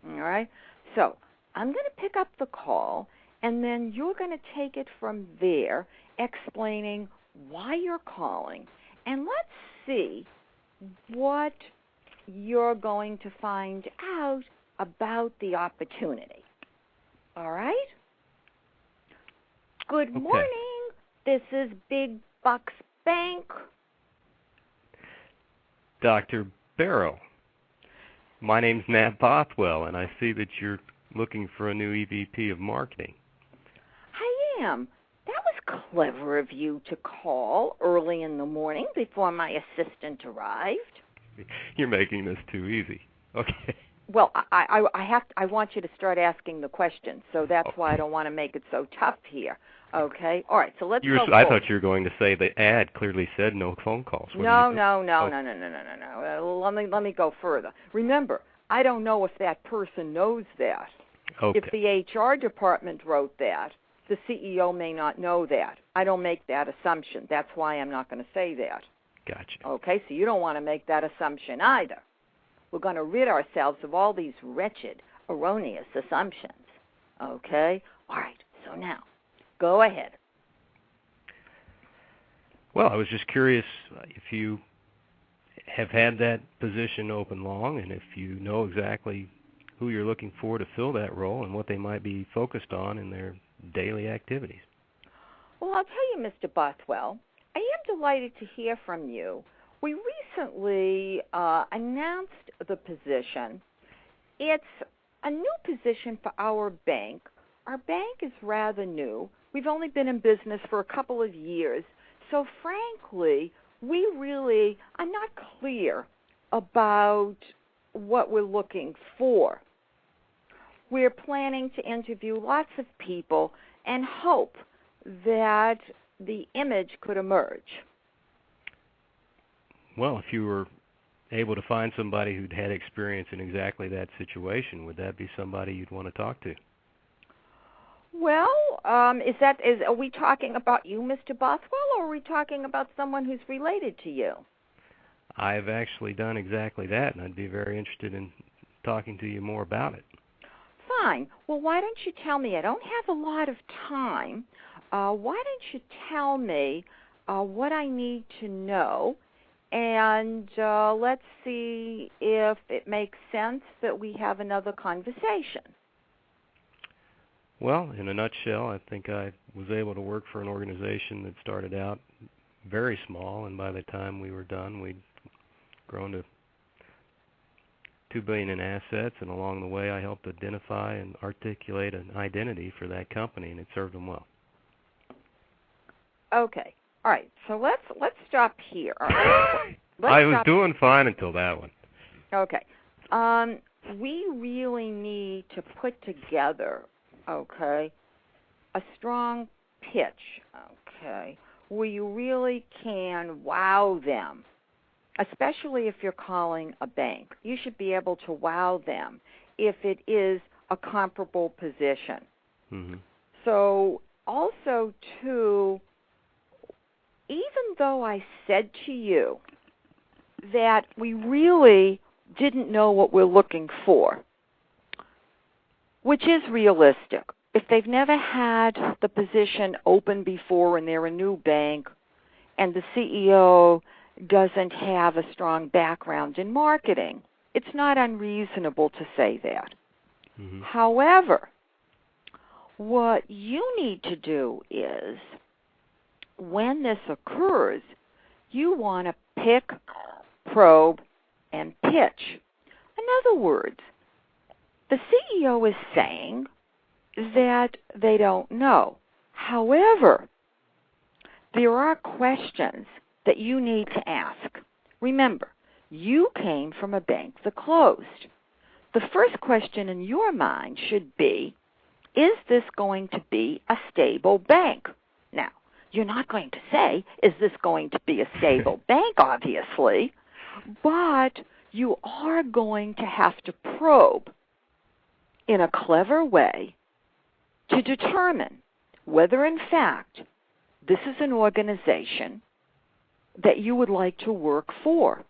All right? So I'm going to pick up the call, and then you're going to take it from there, explaining why you're calling. And let's see what you're going to find out about the opportunity. All right? Good morning. This is Big Bucks Bank. Dr. Barrow, my name's Nat Bothwell, and I see that you're looking for a new EVP of marketing. I am. That was clever of you to call early in the morning before my assistant arrived. You're making this too easy. Okay. Well, I want you to start asking the questions, so that's why I don't want to make it so tough here. Okay? All right, so let's go I thought you were going to say the ad clearly said no phone calls. No. Let me go further. Remember, I don't know if that person knows that. Okay. If the HR department wrote that, the CEO may not know that. I don't make that assumption. That's why I'm not going to say that. Gotcha. Okay, so you don't want to make that assumption either. We're going to rid ourselves of all these wretched, erroneous assumptions. Okay? All right, so now, go ahead. Well, I was just curious if you have had that position open long and if you know exactly who you're looking for to fill that role and what they might be focused on in their daily activities. Well, I'll tell you, Mr. Bothwell, I am delighted to hear from you. We recently announced the position. It's a new position for our bank. Our bank is rather new. We've only been in business for a couple of years. So frankly, I'm not clear about what we're looking for. We're planning to interview lots of people and hope that the image could emerge. Well, if you were able to find somebody who'd had experience in exactly that situation, would that be somebody you'd want to talk to? Well, are we talking about you, Mr. Bothwell, or are we talking about someone who's related to you? I've actually done exactly that, and I'd be very interested in talking to you more about it. Fine. Well, why don't you tell me? I don't have a lot of time. Why don't you tell me what I need to know, and let's see if it makes sense that we have another conversation. Well, in a nutshell, I think I was able to work for an organization that started out very small, and by the time we were done, we'd grown to $2 billion in assets, and along the way I helped identify and articulate an identity for that company, and it served them well. Okay. All right. So let's stop here. All right. I was doing fine until that one. Okay. We really need to put together, okay, a strong pitch, okay, where you really can wow them, especially if you're calling a bank. You should be able to wow them if it is a comparable position. Mm-hmm. So also, too, even though I said to you that we really didn't know what we're looking for, which is realistic. If they've never had the position open before and they're a new bank and the CEO doesn't have a strong background in marketing, it's not unreasonable to say that. Mm-hmm. However, what you need to do is, when this occurs, you want to pick, probe, and pitch. In other words, the CEO is saying that they don't know. However, there are questions that you need to ask. Remember, you came from a bank that closed. The first question in your mind should be, is this going to be a stable bank? Now, you're not going to say, is this going to be a stable bank, obviously, but you are going to have to probe in a clever way to determine whether, in fact, this is an organization that you would like to work for.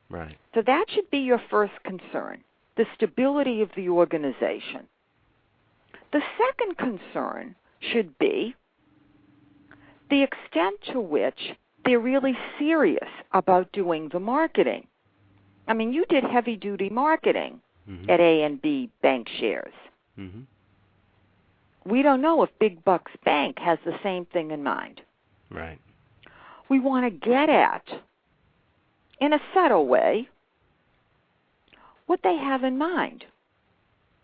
Right. So that should be your first concern, the stability of the organization. The second concern should be the extent to which they're really serious about doing the marketing. I mean, you did heavy-duty marketing Mm-hmm. at A&B Bank Shares. Mm-hmm. We don't know if Big Bucks Bank has the same thing in mind. Right. We want to get at, in a subtle way, what they have in mind.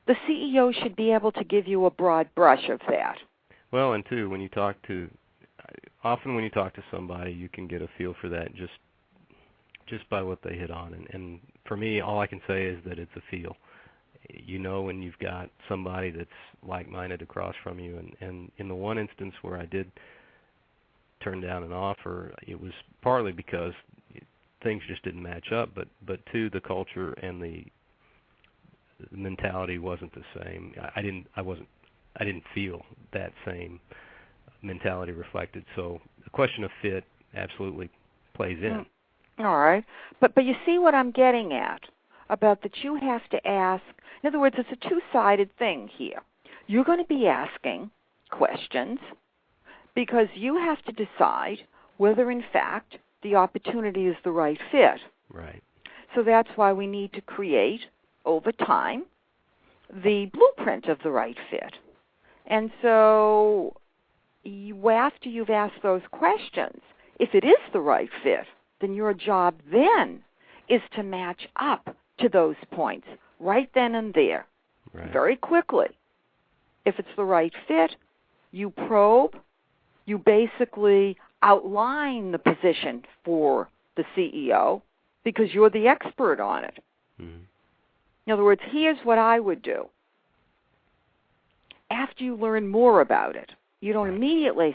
The CEO should be able to give you a broad brush of that. Well, and too, when you talk to somebody, you can get a feel for that just by what they hit on. And for me, all I can say is that it's a feel. You know when you've got somebody that's like-minded across from you. And in the one instance where I did turn down an offer, it was partly because things just didn't match up, but two, the culture and the mentality wasn't the same. I didn't feel that same mentality reflected. So the question of fit absolutely plays in. All right. But you see what I'm getting at about that you have to ask. In other words, it's a two-sided thing here. You're going to be asking questions because you have to decide whether, in fact, the opportunity is the right fit. Right. So that's why we need to create, over time, the blueprint of the right fit. And so after you've asked those questions, if it is the right fit, then your job then is to match up to those points right then and there, Right. very quickly. If it's the right fit, you probe, you basically outline the position for the CEO because you're the expert on it. Mm-hmm. In other words, here's what I would do. After you learn more about it, you don't immediately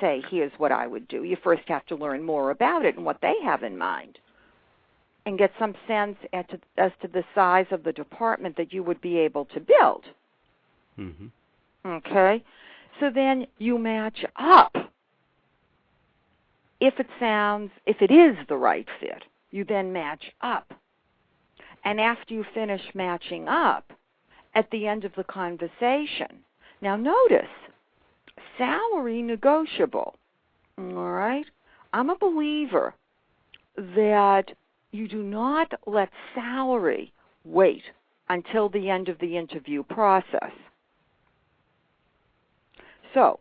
say, here's what I would do. You first have to learn more about it and what they have in mind and get some sense as to the size of the department that you would be able to build. Mm-hmm. Okay? So then you match up. If it is the right fit, you then match up. And after you finish matching up, at the end of the conversation, now notice, salary negotiable. All right? I'm a believer that you do not let salary wait until the end of the interview process. So,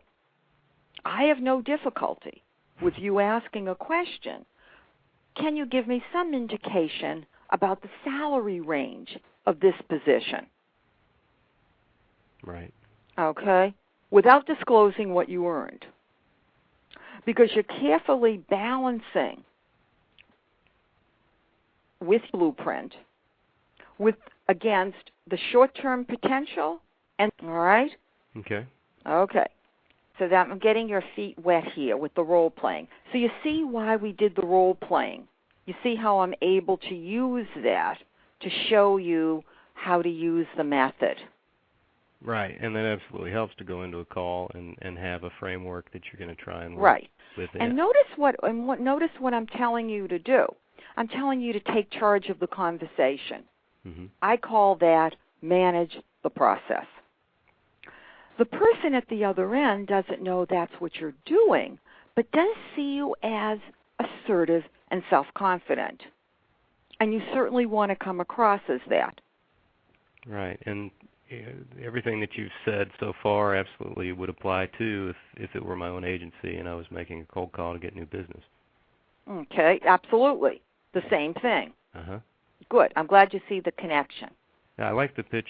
I have no difficulty with you asking a question. Can you give me some indication about the salary range of this position? Right. Okay? Without disclosing what you earned. Because you're carefully balancing with blueprint against the short-term potential. And all right? Okay. Okay. So that I'm getting your feet wet here with the role playing. So you see why we did the role playing. You see how I'm able to use that to show you how to use the method. Right, and that absolutely helps to go into a call and have a framework that you're going to try and work right. with. And notice what I'm telling you to do. I'm telling you to take charge of the conversation. Mm-hmm. I call that manage the process. The person at the other end doesn't know that's what you're doing, but does see you as assertive and self-confident. And you certainly want to come across as that. Right, and everything that you've said so far absolutely would apply too if it were my own agency and I was making a cold call to get new business. Okay, absolutely. The same thing. Uh-huh. Good. I'm glad you see the connection. I like the pitch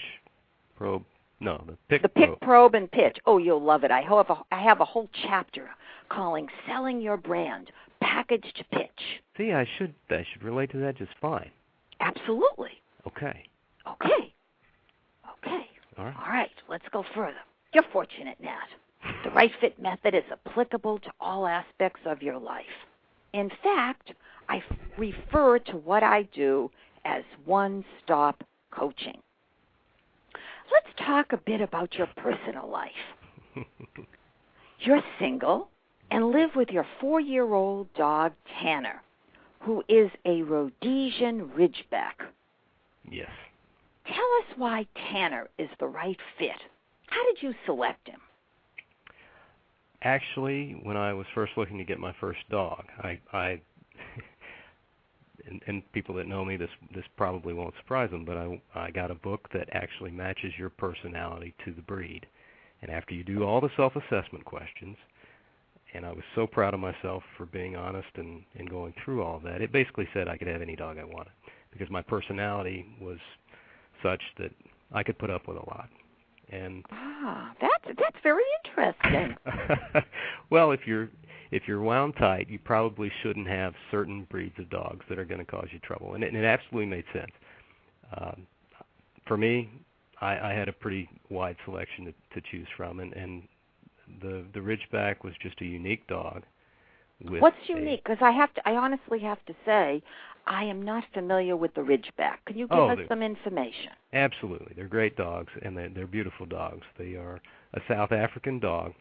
probe. No, the pick probe. Probe and pitch. Oh, you'll love it. I have a whole chapter calling Selling Your Brand, Package to Pitch. See, I should relate to that just fine. Absolutely. Okay. All right. All right, let's go further. You're fortunate, Nat. The right fit method is applicable to all aspects of your life. In fact, I refer to what I do as one-stop coaching. Let's talk a bit about your personal life. You're single and live with your 4-year-old dog, Tanner, who is a Rhodesian Ridgeback. Yes. Tell us why Tanner is the right fit. How did you select him? Actually, when I was first looking to get my first dog, I and people that know me, this probably won't surprise them, but I got a book that actually matches your personality to the breed. And after you do all the self-assessment questions, and I was so proud of myself for being honest and going through all of that, it basically said I could have any dog I wanted because my personality was such that I could put up with a lot. And that's very interesting. Well, if you're wound tight, you probably shouldn't have certain breeds of dogs that are going to cause you trouble, and it absolutely made sense. For me, I had a pretty wide selection to choose from, and the Ridgeback was just a unique dog. What's unique? Because I honestly have to say, I am not familiar with the Ridgeback. Can you give us some information? Absolutely. They're great dogs, and they're beautiful dogs. They are a South African dog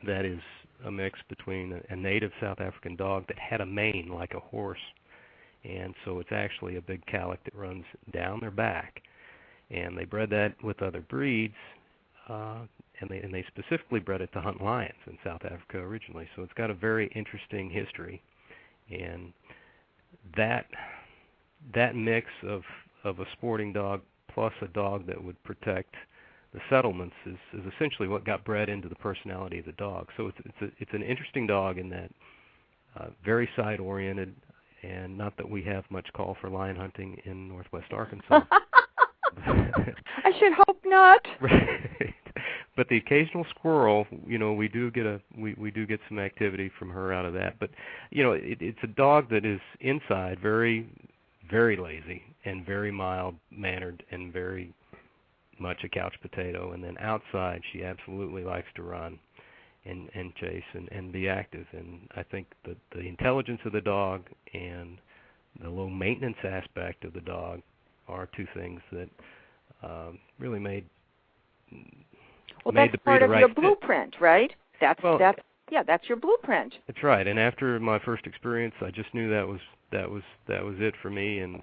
that is a mix between a native South African dog that had a mane like a horse, and so it's actually a big calic that runs down their back. And they bred that with other breeds, and they specifically bred it to hunt lions in South Africa originally. So it's got a very interesting history, and that mix of a sporting dog plus a dog that would protect the settlements is essentially what got bred into the personality of the dog. So it's an interesting dog in that very side oriented, and not that we have much call for lion hunting in northwest Arkansas. I should hope not. Right. But the occasional squirrel, we do get some activity from her out of that. But it's a dog that is inside very, very lazy and very mild mannered and very much a couch potato, and then outside she absolutely likes to run and chase and be active. And I think that the intelligence of the dog and the low maintenance aspect of the dog are two things that really made that's the part of right your fit. Blueprint, right? That's your blueprint. That's right. And after my first experience, I just knew that was it for me. And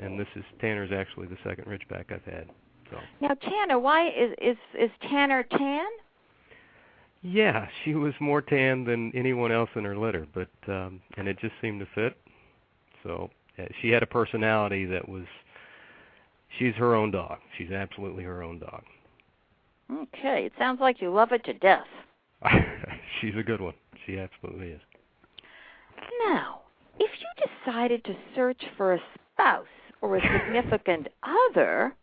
Tanner's actually the second Ridgeback I've had. So. Now Tanner, why is Tanner tan? Yeah, she was more tan than anyone else in her litter, but and it just seemed to fit. So she had a personality that was, she's her own dog. She's absolutely her own dog. Okay, it sounds like you love it to death. She's a good one. She absolutely is. Now, if you decided to search for a spouse or a significant other,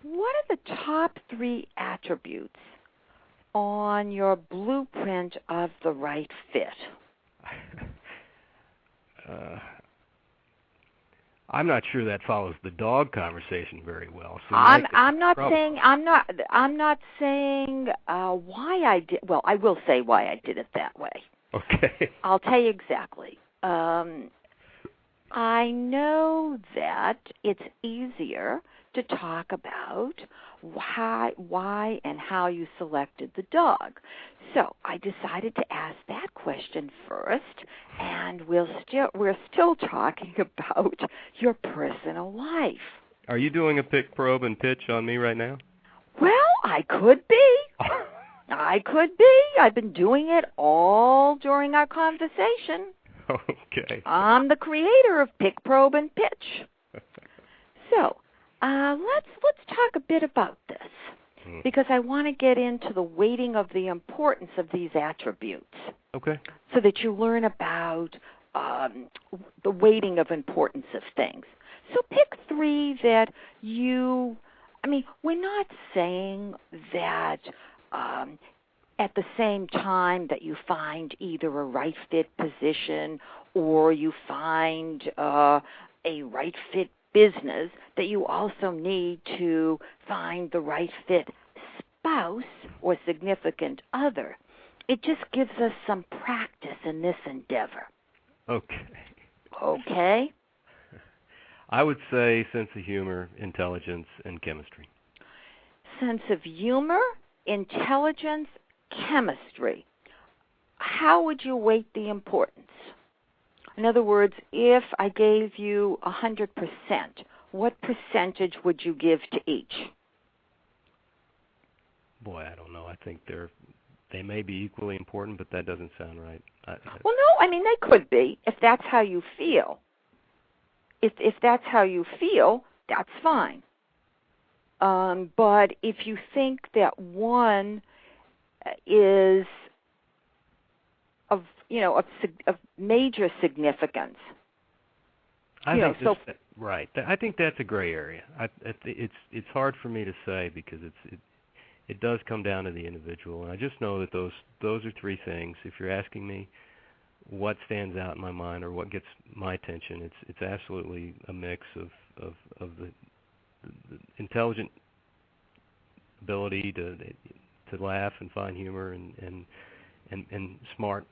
what are the top 3 attributes on your blueprint of the right fit? I'm not sure that follows the dog conversation very well. So I'm not saying why I did. Well, I will say why I did it that way. Okay. I'll tell you exactly. I know that it's easier to talk about why and how you selected the dog. So I decided to ask that question first, and we're still talking about your personal life. Are you doing a pick, probe, and pitch on me right now? Well, I could be. I could be. I've been doing it all during our conversation. Okay. I'm the creator of Pick, Probe, and Pitch. So, let's talk a bit about this, because I want to get into the weighting of the importance of these attributes. Okay. So that you learn about the weighting of importance of things. So pick 3 that we're not saying that at the same time that you find either a right fit position or you find a right fit business, that you also need to find the right fit spouse or significant other. It just gives us some practice in this endeavor. Okay. Okay? I would say sense of humor, intelligence, and chemistry. Sense of humor, intelligence, chemistry. How would you weight the importance? In other words, if I gave you 100%, what percentage would you give to each? Boy, I don't know. I think they may be equally important, but that doesn't sound right. Well, no, they could be, if that's how you feel. If that's how you feel, that's fine. But if you think that one is of major significance, right. I think that's a gray area. It's hard for me to say because it does come down to the individual, and I just know that those are 3 things. If you're asking me what stands out in my mind or what gets my attention, it's absolutely a mix of the intelligent ability to laugh and find humor and smart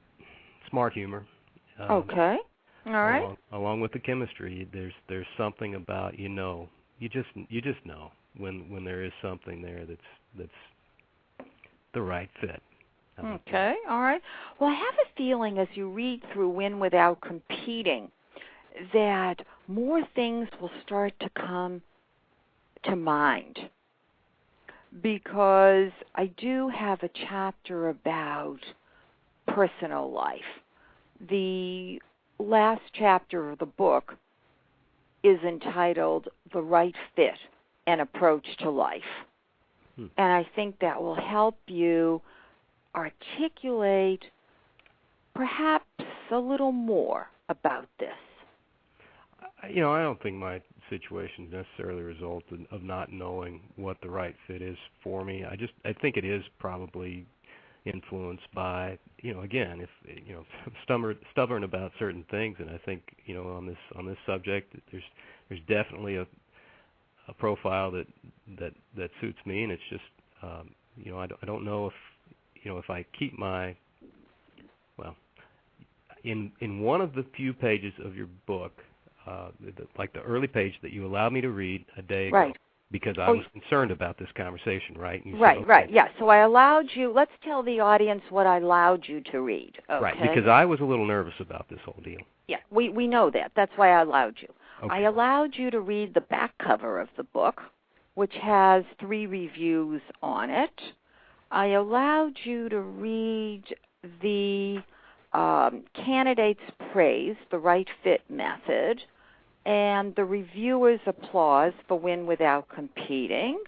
humor. Okay. All right. Along with the chemistry, there's something about you just know when there is something there that's the right fit. Okay. All right. Well, I have a feeling as you read through Win Without Competing that more things will start to come to mind, because I do have a chapter about personal life. The last chapter of the book is entitled The Right Fit, An Approach to Life. And I think that will help you articulate perhaps a little more about this. I don't think my situation is necessarily a result of not knowing what the right fit is for me. I think it is probably influenced by, again, if I'm stubborn about certain things, and I think on this subject there's definitely a profile that suits me, and it's just I don't know if I keep my in one of the few pages of your book, like the early page that you allowed me to read a day ago, right, because I was concerned about this conversation, right? And you right, said, okay. Right, yeah. So I allowed you, let's tell the audience what I allowed you to read, okay? Right, because I was a little nervous about this whole deal. Yeah, we know that. That's why I allowed you. Okay. I allowed you to read the back cover of the book, which has 3 reviews on it. I allowed you to read the candidates praise the right fit method, and the reviewers' applause for Win Without Competing,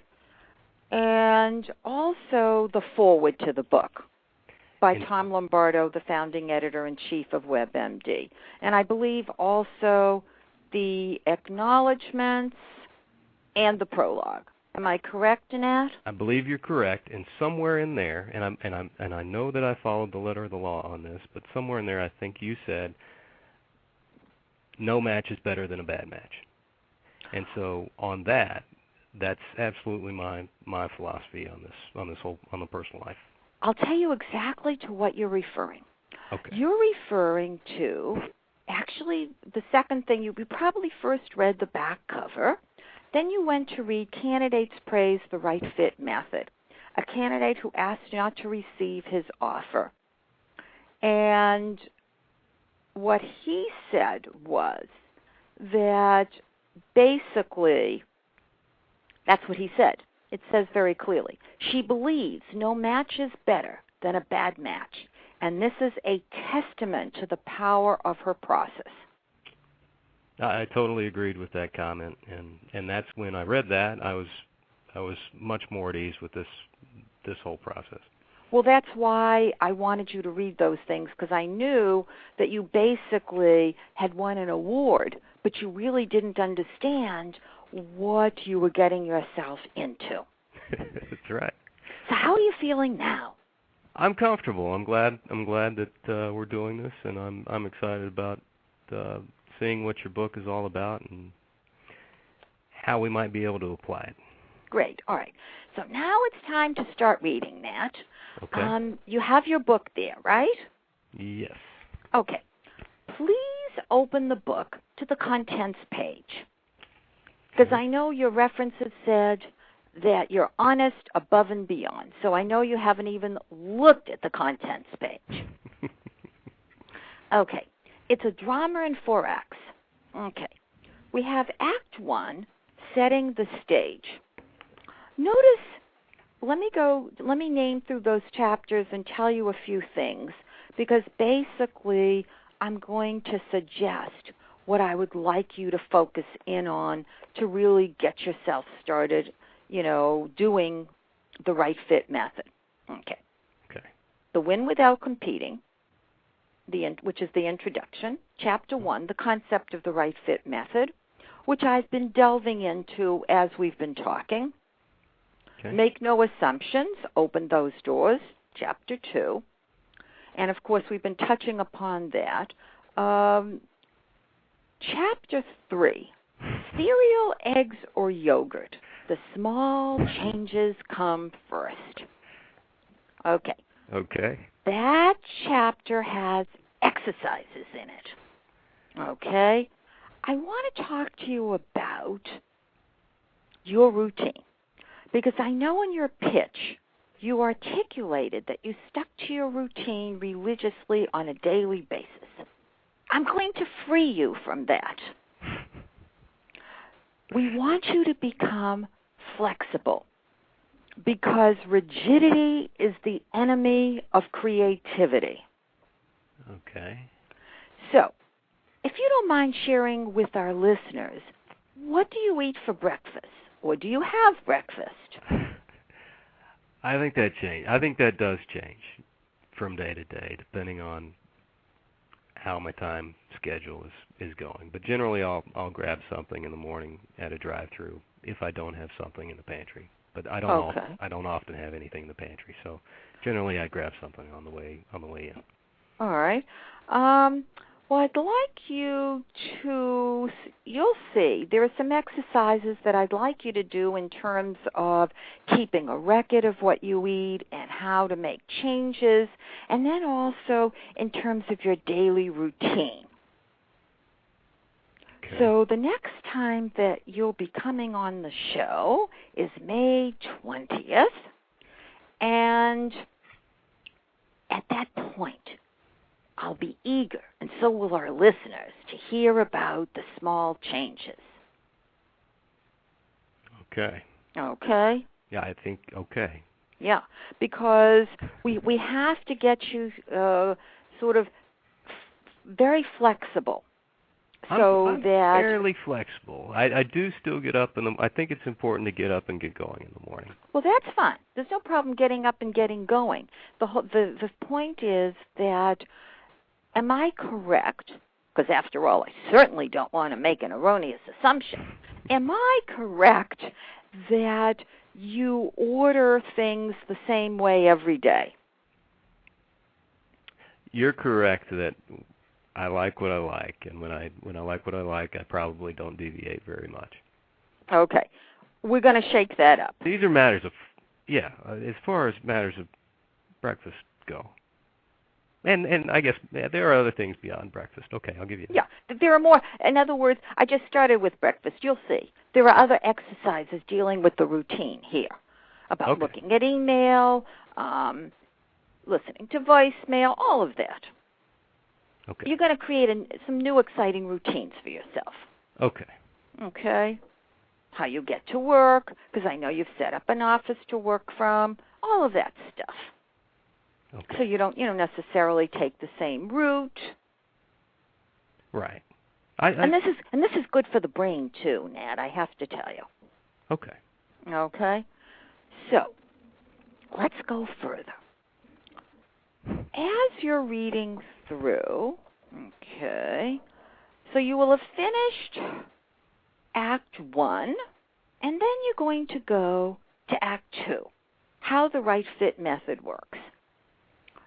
and also the foreword to the book by Tom Lombardo, the founding editor-in-chief of WebMD. And I believe also the acknowledgments and the prologue. Am I correct, Annette? I believe you're correct, and somewhere in there, and I know that I followed the letter of the law on this, but somewhere in there I think you said no match is better than a bad match. And so on that's absolutely my philosophy on the personal life. I'll tell you exactly to what you're referring. Okay. You're referring to, actually, the second thing, you probably first read the back cover, then you went to read Candidates Praise the Right Fit Method, a candidate who asked not to receive his offer. And what he said was that basically, that's what he said. It says very clearly, she believes no match is better than a bad match, and this is a testament to the power of her process. I totally agreed with that comment, and that's when I read that I was much more at ease with this whole process. Well, that's why I wanted you to read those things, because I knew that you basically had won an award, but you really didn't understand what you were getting yourself into. That's right. So how are you feeling now? I'm comfortable. I'm glad that we're doing this, and I'm excited about seeing what your book is all about and how we might be able to apply it. Great. All right. So now it's time to start reading, Nat. Okay. You have your book there, right? Yes. Okay. Please open the book to the contents page, because I know your references said that you're honest above and beyond. So I know you haven't even looked at the contents page. Okay. It's a drama in 4 acts. Okay. We have Act 1, setting the stage. Notice, let me name through those chapters and tell you a few things, because basically I'm going to suggest what I would like you to focus in on to really get yourself started, doing the right fit method. Okay. Okay. The Win Without Competing, which is the introduction. Chapter 1, the concept of the right fit method, which I've been delving into as we've been talking. Okay. Make no assumptions, open those doors. Chapter 2. And, of course, we've been touching upon that. Chapter 3, cereal, eggs, or yogurt. The small changes come first. Okay. Okay. That chapter has exercises in it. Okay? I want to talk to you about your routine, because I know in your pitch you articulated that you stuck to your routine religiously on a daily basis. I'm going to free you from that. We want you to become flexible, because rigidity is the enemy of creativity. Okay. So, if you don't mind sharing with our listeners, what do you eat for breakfast? Or do you have breakfast? I think that does change from day to day, depending on how my time schedule is going. But generally, I'll grab something in the morning at a drive-through if I don't have something in the pantry. But I don't often have anything in the pantry, so generally I grab something on the way in. All right. Well, I'd like you to, you'll see, there are some exercises that I'd like you to do in terms of keeping a record of what you eat and how to make changes, and then also in terms of your daily routine. Okay. So the next time that you'll be coming on the show is May 20th, and at that point, I'll be eager, and so will our listeners, to hear about the small changes. Okay. Okay? Yeah, I think okay. Yeah, because we have to get you sort of very flexible. I'm fairly flexible. I do still get up I think it's important to get up and get going in the morning. Well, that's fine. There's no problem getting up and getting going. The point is that, am I correct? Because after all, I certainly don't want to make an erroneous assumption. Am I correct that you order things the same way every day? You're correct that I like what I like, and when I like what I like, I probably don't deviate very much. Okay. We're going to shake that up. These are matters of, as far as matters of breakfast go. And I guess there are other things beyond breakfast. Okay, I'll give you that. Yeah, there are more. In other words, I just started with breakfast. You'll see. There are other exercises dealing with the routine here, about looking at email, listening to voicemail, all of that. Okay. You're going to create some new exciting routines for yourself. Okay. Okay. How you get to work, because I know you've set up an office to work from, all of that stuff. Okay. So you don't necessarily take the same route. Right. And this is good for the brain too, Nat, I have to tell you. Okay. Okay? So, let's go further. As you're reading through, okay, so you will have finished Act 1, and then you're going to go to Act 2, how the right fit method works.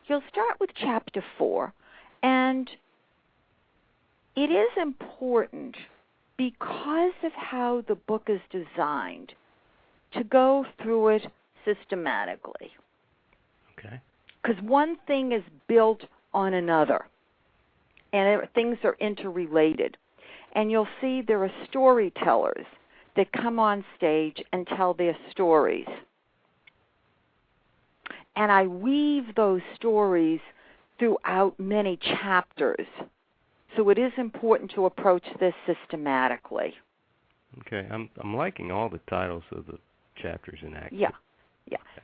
You'll start with Chapter 4, and it is important, because of how the book is designed, to go through it systematically. Okay. Because one thing is built on another, and things are interrelated. And you'll see there are storytellers that come on stage and tell their stories. And I weave those stories throughout many chapters. So it is important to approach this systematically. Okay, I'm liking all the titles of the chapters in Act 2. Yeah.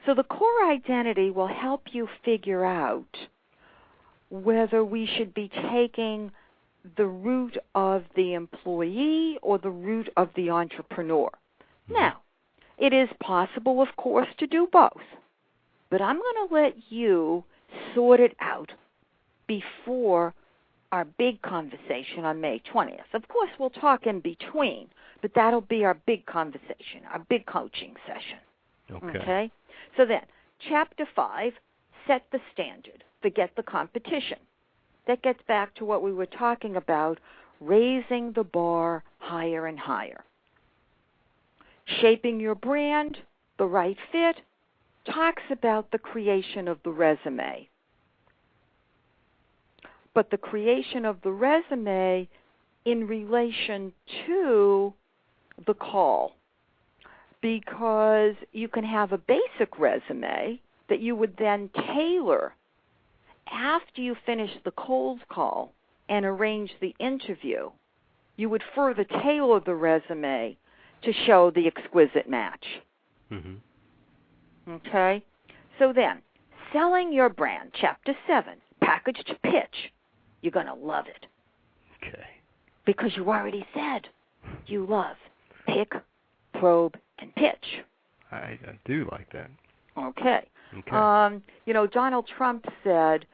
So the core identity will help you figure out whether we should be taking the route of the employee or the route of the entrepreneur. Mm-hmm. Now, it is possible, of course, to do both. But I'm going to let you sort it out before our big conversation on May 20th. Of course, we'll talk in between, but that'll be our big conversation, our big coaching session. Okay? So then, Chapter 5, set the standard. Forget the competition. That gets back to what we were talking about, raising the bar higher and higher. Shaping your brand, the right fit, talks about the creation of the resume. But the creation of the resume in relation to the call. Because you can have a basic resume that you would then tailor after you finish the cold call and arrange the interview. You would further tailor the resume to show the exquisite match. Mm-hmm. Okay? So then, selling your brand, Chapter 7, package to pitch. You're going to love it. Okay. Because you already said you love pick, probe, and pitch. I do like that. Okay. Donald Trump said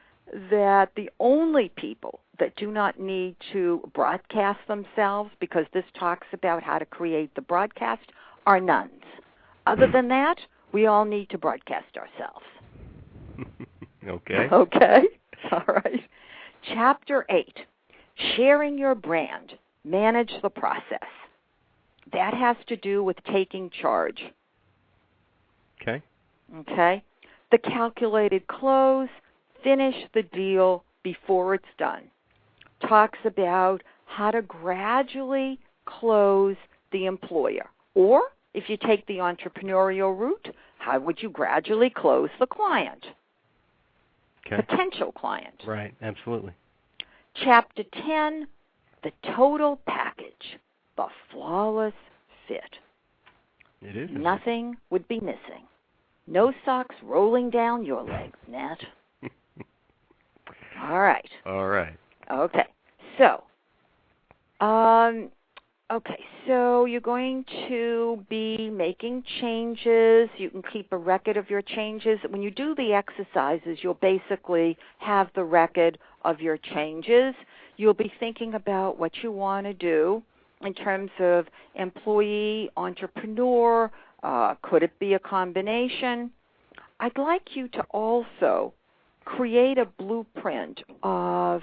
that the only people that do not need to broadcast themselves, because this talks about how to create the broadcast, are nuns. Other than that, we all need to broadcast ourselves. Okay. Okay. All right. Chapter 8, sharing your brand, manage the process. That has to do with taking charge. Okay. Okay. The calculated close, finish the deal before it's done. Talks about how to gradually close the employer. Or, if you take the entrepreneurial route, how would you gradually close the client? Okay. Potential client. Right, absolutely. Chapter 10, the total package, the flawless fit. It is. Nothing would be missing. No socks rolling down your legs, Nat. All right. All right. Okay. you're going to be making changes. You can keep a record of your changes. When you do the exercises, you'll basically have the record of your changes. You'll be thinking about what you want to do in terms of employee, entrepreneur. Could it be a combination? I'd like you to also create a blueprint of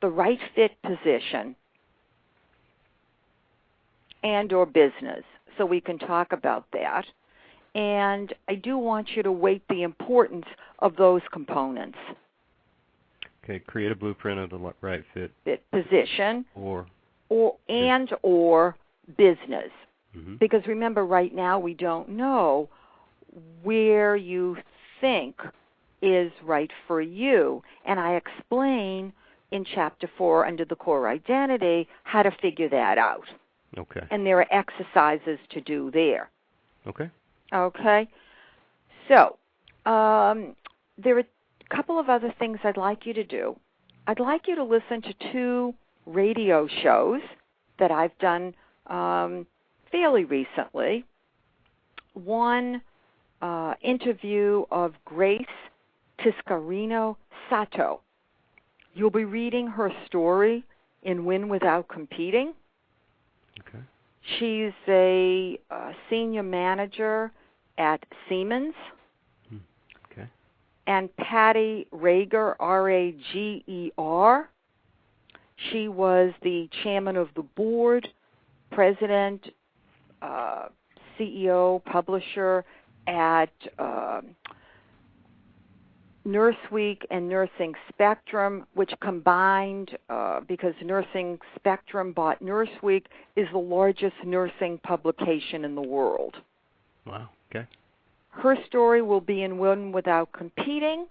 the right fit position and or business, so we can talk about that. And I do want you to weight the importance of those components. Okay, create a blueprint of the right fit Position or business. Mm-hmm. Because remember, right now we don't know where you think is right for you. And I explain in Chapter 4 under the core identity how to figure that out. Okay. And there are exercises to do there. Okay. Okay. So there are a couple of other things I'd like you to do. I'd like you to listen to 2 radio shows that I've done fairly recently. One interview of Grace Tiscarino Sato. You'll be reading her story in Win Without Competing. Okay. She's a senior manager at Siemens. Okay. And Patty Rager, R-A-G-E-R. She was the chairman of the board, president, CEO, publisher at Nurseweek and Nursing Spectrum, which combined, because Nursing Spectrum bought Nurseweek, is the largest nursing publication in the world. Wow, okay. Her story will be in Win Without Competing,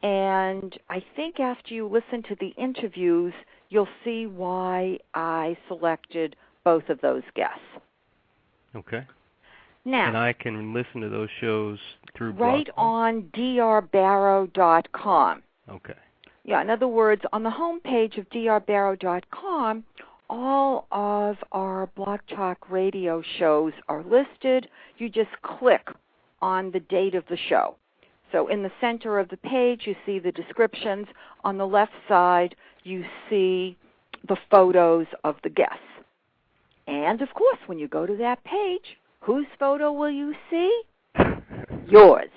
and I think after you listen to the interviews, you'll see why I selected both of those guests. Okay. Now, and I can listen to those shows through right Bothwell? on drbarrow.com. Okay. Yeah, in other words, on the home page of drbarrow.com, all of our Blog Talk radio shows are listed. You just click on the date of the show. So in the center of the page, you see the descriptions. On the left side, you see the photos of the guests. And, of course, when you go to that page, whose photo will you see? Yours.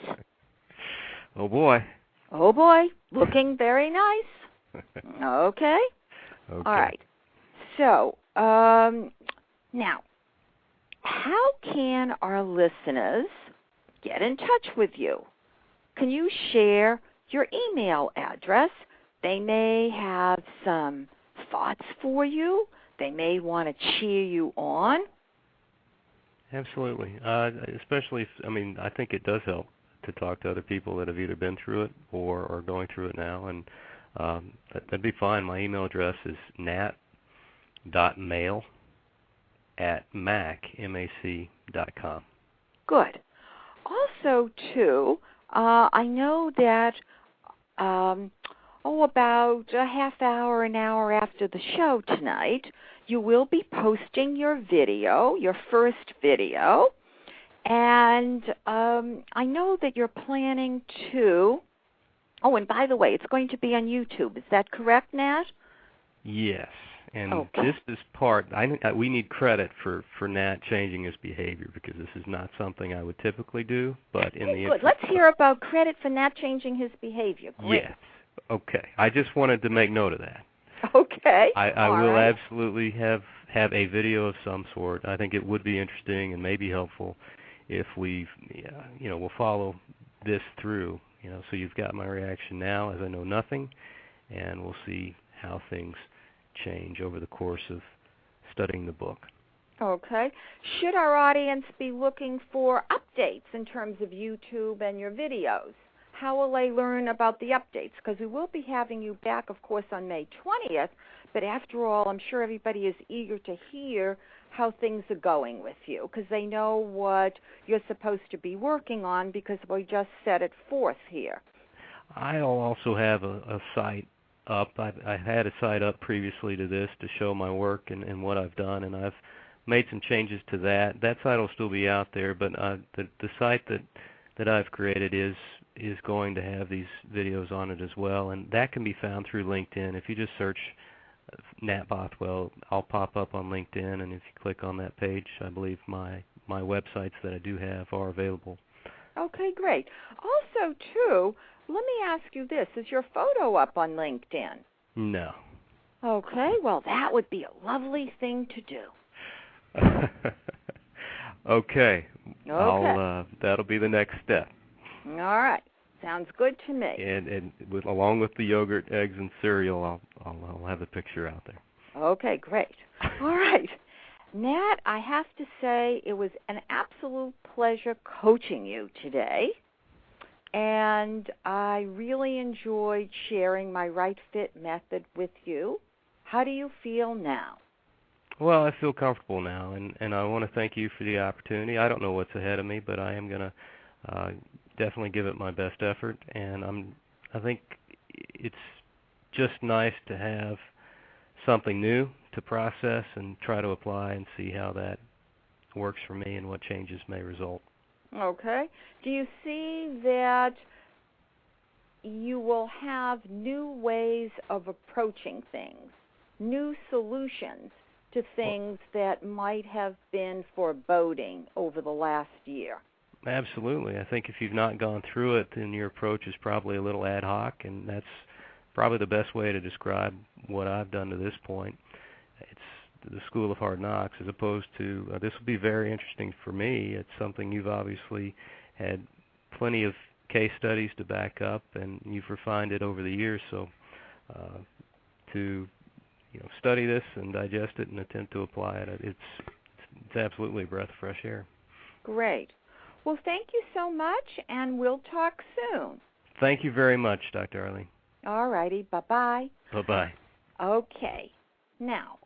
Oh, boy. Oh, boy. Looking very nice. Okay? Okay. All right. So, now, how can our listeners get in touch with you? Can you share your email address? They may have some thoughts for you. They may want to cheer you on. Absolutely. Especially, I think it does help to talk to other people that have either been through it or are going through it now, and that'd be fine. My email address is nat.mail@mac.com. Good. Also, too, I know that about a half hour, an hour after the show tonight, you will be posting your video, your first video, and I know that you're planning to, and by the way, it's going to be on YouTube. Is that correct, Nat? Yes, and okay. This is part, we need credit for Nat changing his behavior, because this is not something I would typically do, but in the Good. Let's hear about credit for Nat changing his behavior. Great. Yes. Okay. I just wanted to make note of that. Okay. I will right. absolutely have a video of some sort. I think it would be interesting and maybe helpful if we'll follow this through. So you've got my reaction now as I know nothing, and we'll see how things change over the course of studying the book. Okay. Should our audience be looking for updates in terms of YouTube and your videos? How will they learn about the updates? Because we will be having you back, of course, on May 20th, but after all, I'm sure everybody is eager to hear how things are going with you, because they know what you're supposed to be working on, because we just set it forth here. I'll also have a site up. I had a site up previously to this to show my work and what I've done, and I've made some changes to that. That site will still be out there, but the site that I've created is going to have these videos on it as well, and that can be found through LinkedIn. If you just search Nat Bothwell, I'll pop up on LinkedIn, and if you click on that page, I believe my websites that I do have are available. Okay, great. Also, too, let me ask you this. Is your photo up on LinkedIn? No. Okay, well, that would be a lovely thing to do. Okay. That'll be the next step. All right. Sounds good to me. And along with the yogurt, eggs, and cereal, I'll have the picture out there. Okay, great. All right. Nat, I have to say it was an absolute pleasure coaching you today, and I really enjoyed sharing my Right Fit method with you. How do you feel now? Well, I feel comfortable now, and I want to thank you for the opportunity. I don't know what's ahead of me, but I am going to definitely give it my best effort, and I think it's just nice to have something new to process and try to apply and see how that works for me and what changes may result. Okay. Do you see that you will have new ways of approaching things, new solutions to things that might have been foreboding over the last year? Absolutely. I think if you've not gone through it, then your approach is probably a little ad hoc, and that's probably the best way to describe what I've done to this point. It's the School of Hard Knocks, as opposed to, this will be very interesting for me. It's something you've obviously had plenty of case studies to back up, and you've refined it over the years, so to study this and digest it and attempt to apply it, it's absolutely a breath of fresh air. Great. Well, thank you so much, and we'll talk soon. Thank you very much, Dr. Arlene. All righty. Bye-bye. Bye-bye. Okay. Now,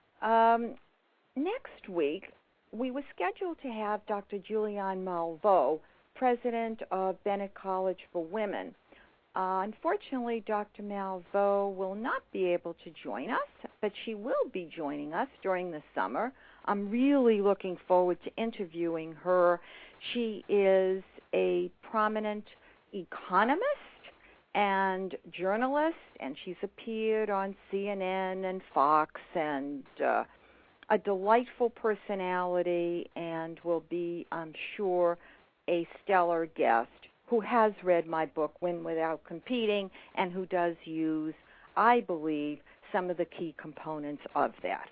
next week, we were scheduled to have Dr. Julianne Malveaux, president of Bennett College for Women. Unfortunately, Dr. Malveaux will not be able to join us, but she will be joining us during the summer. I'm really looking forward to interviewing her. She is a prominent economist and journalist, and she's appeared on CNN and Fox, and a delightful personality, and will be, I'm sure, a stellar guest who has read my book, Win Without Competing, and who does use, I believe, some of the key components of that.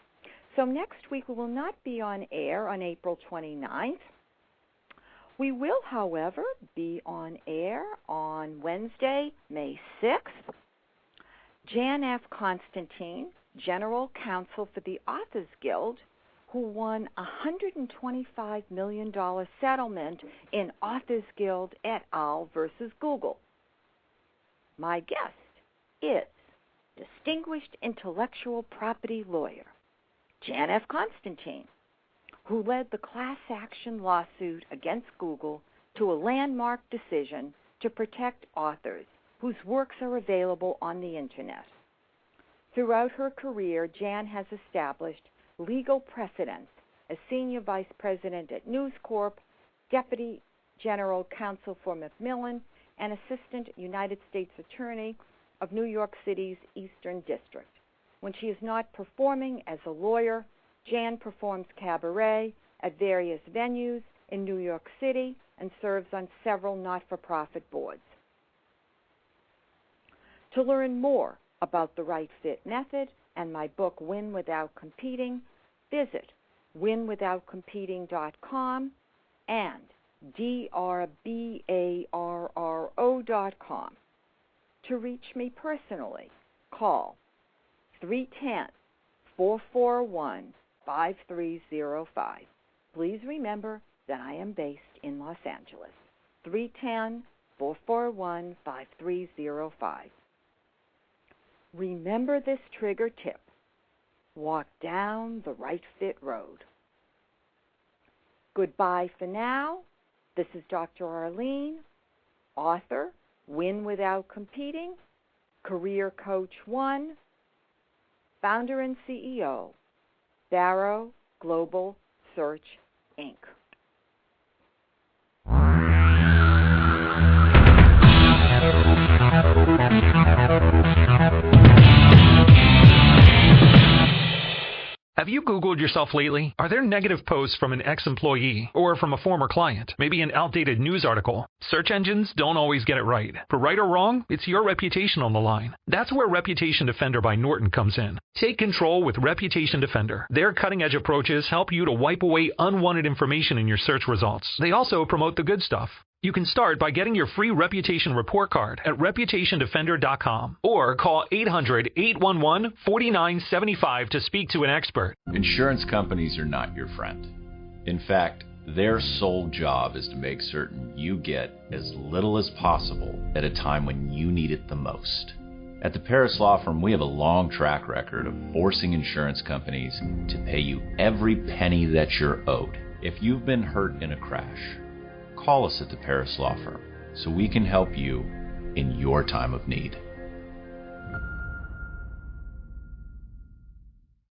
So next week we will not be on air on April 29th. We will, however, be on air on Wednesday, May 6th. Jan F. Constantine, General Counsel for the Authors Guild, who won a $125 million settlement in Authors Guild et al. Versus Google. My guest is distinguished intellectual property lawyer Jan F. Constantine, who led the class action lawsuit against Google to a landmark decision to protect authors whose works are available on the Internet. Throughout her career, Jan has established legal precedents as Senior Vice President at News Corp, Deputy General Counsel for Macmillan, and Assistant United States Attorney of New York City's Eastern District. When she is not performing as a lawyer, Jan performs cabaret at various venues in New York City and serves on several not-for-profit boards. To learn more about the Right Fit method and my book, Win Without Competing, visit winwithoutcompeting.com and drbarro.com. To reach me personally, call 310-441-5305. Please remember that I am based in Los Angeles. 310-441-5305. Remember this trigger tip. Walk down the Right Fit road. Goodbye for now. This is Dr. Arlene, author, Win Without Competing, Career Coach 1, founder and CEO, Barrow Global Search, Inc. Have you Googled yourself lately? Are there negative posts from an ex-employee or from a former client? Maybe an outdated news article? Search engines don't always get it right. For right or wrong, it's your reputation on the line. That's where Reputation Defender by Norton comes in. Take control with Reputation Defender. Their cutting-edge approaches help you to wipe away unwanted information in your search results. They also promote the good stuff. You can start by getting your free reputation report card at reputationdefender.com or call 800-811-4975 to speak to an expert. Insurance companies are not your friend. In fact, their sole job is to make certain you get as little as possible at a time when you need it the most. At the Paris Law Firm, we have a long track record of forcing insurance companies to pay you every penny that you're owed. If you've been hurt in a crash, call us at the Paris Law Firm so we can help you in your time of need.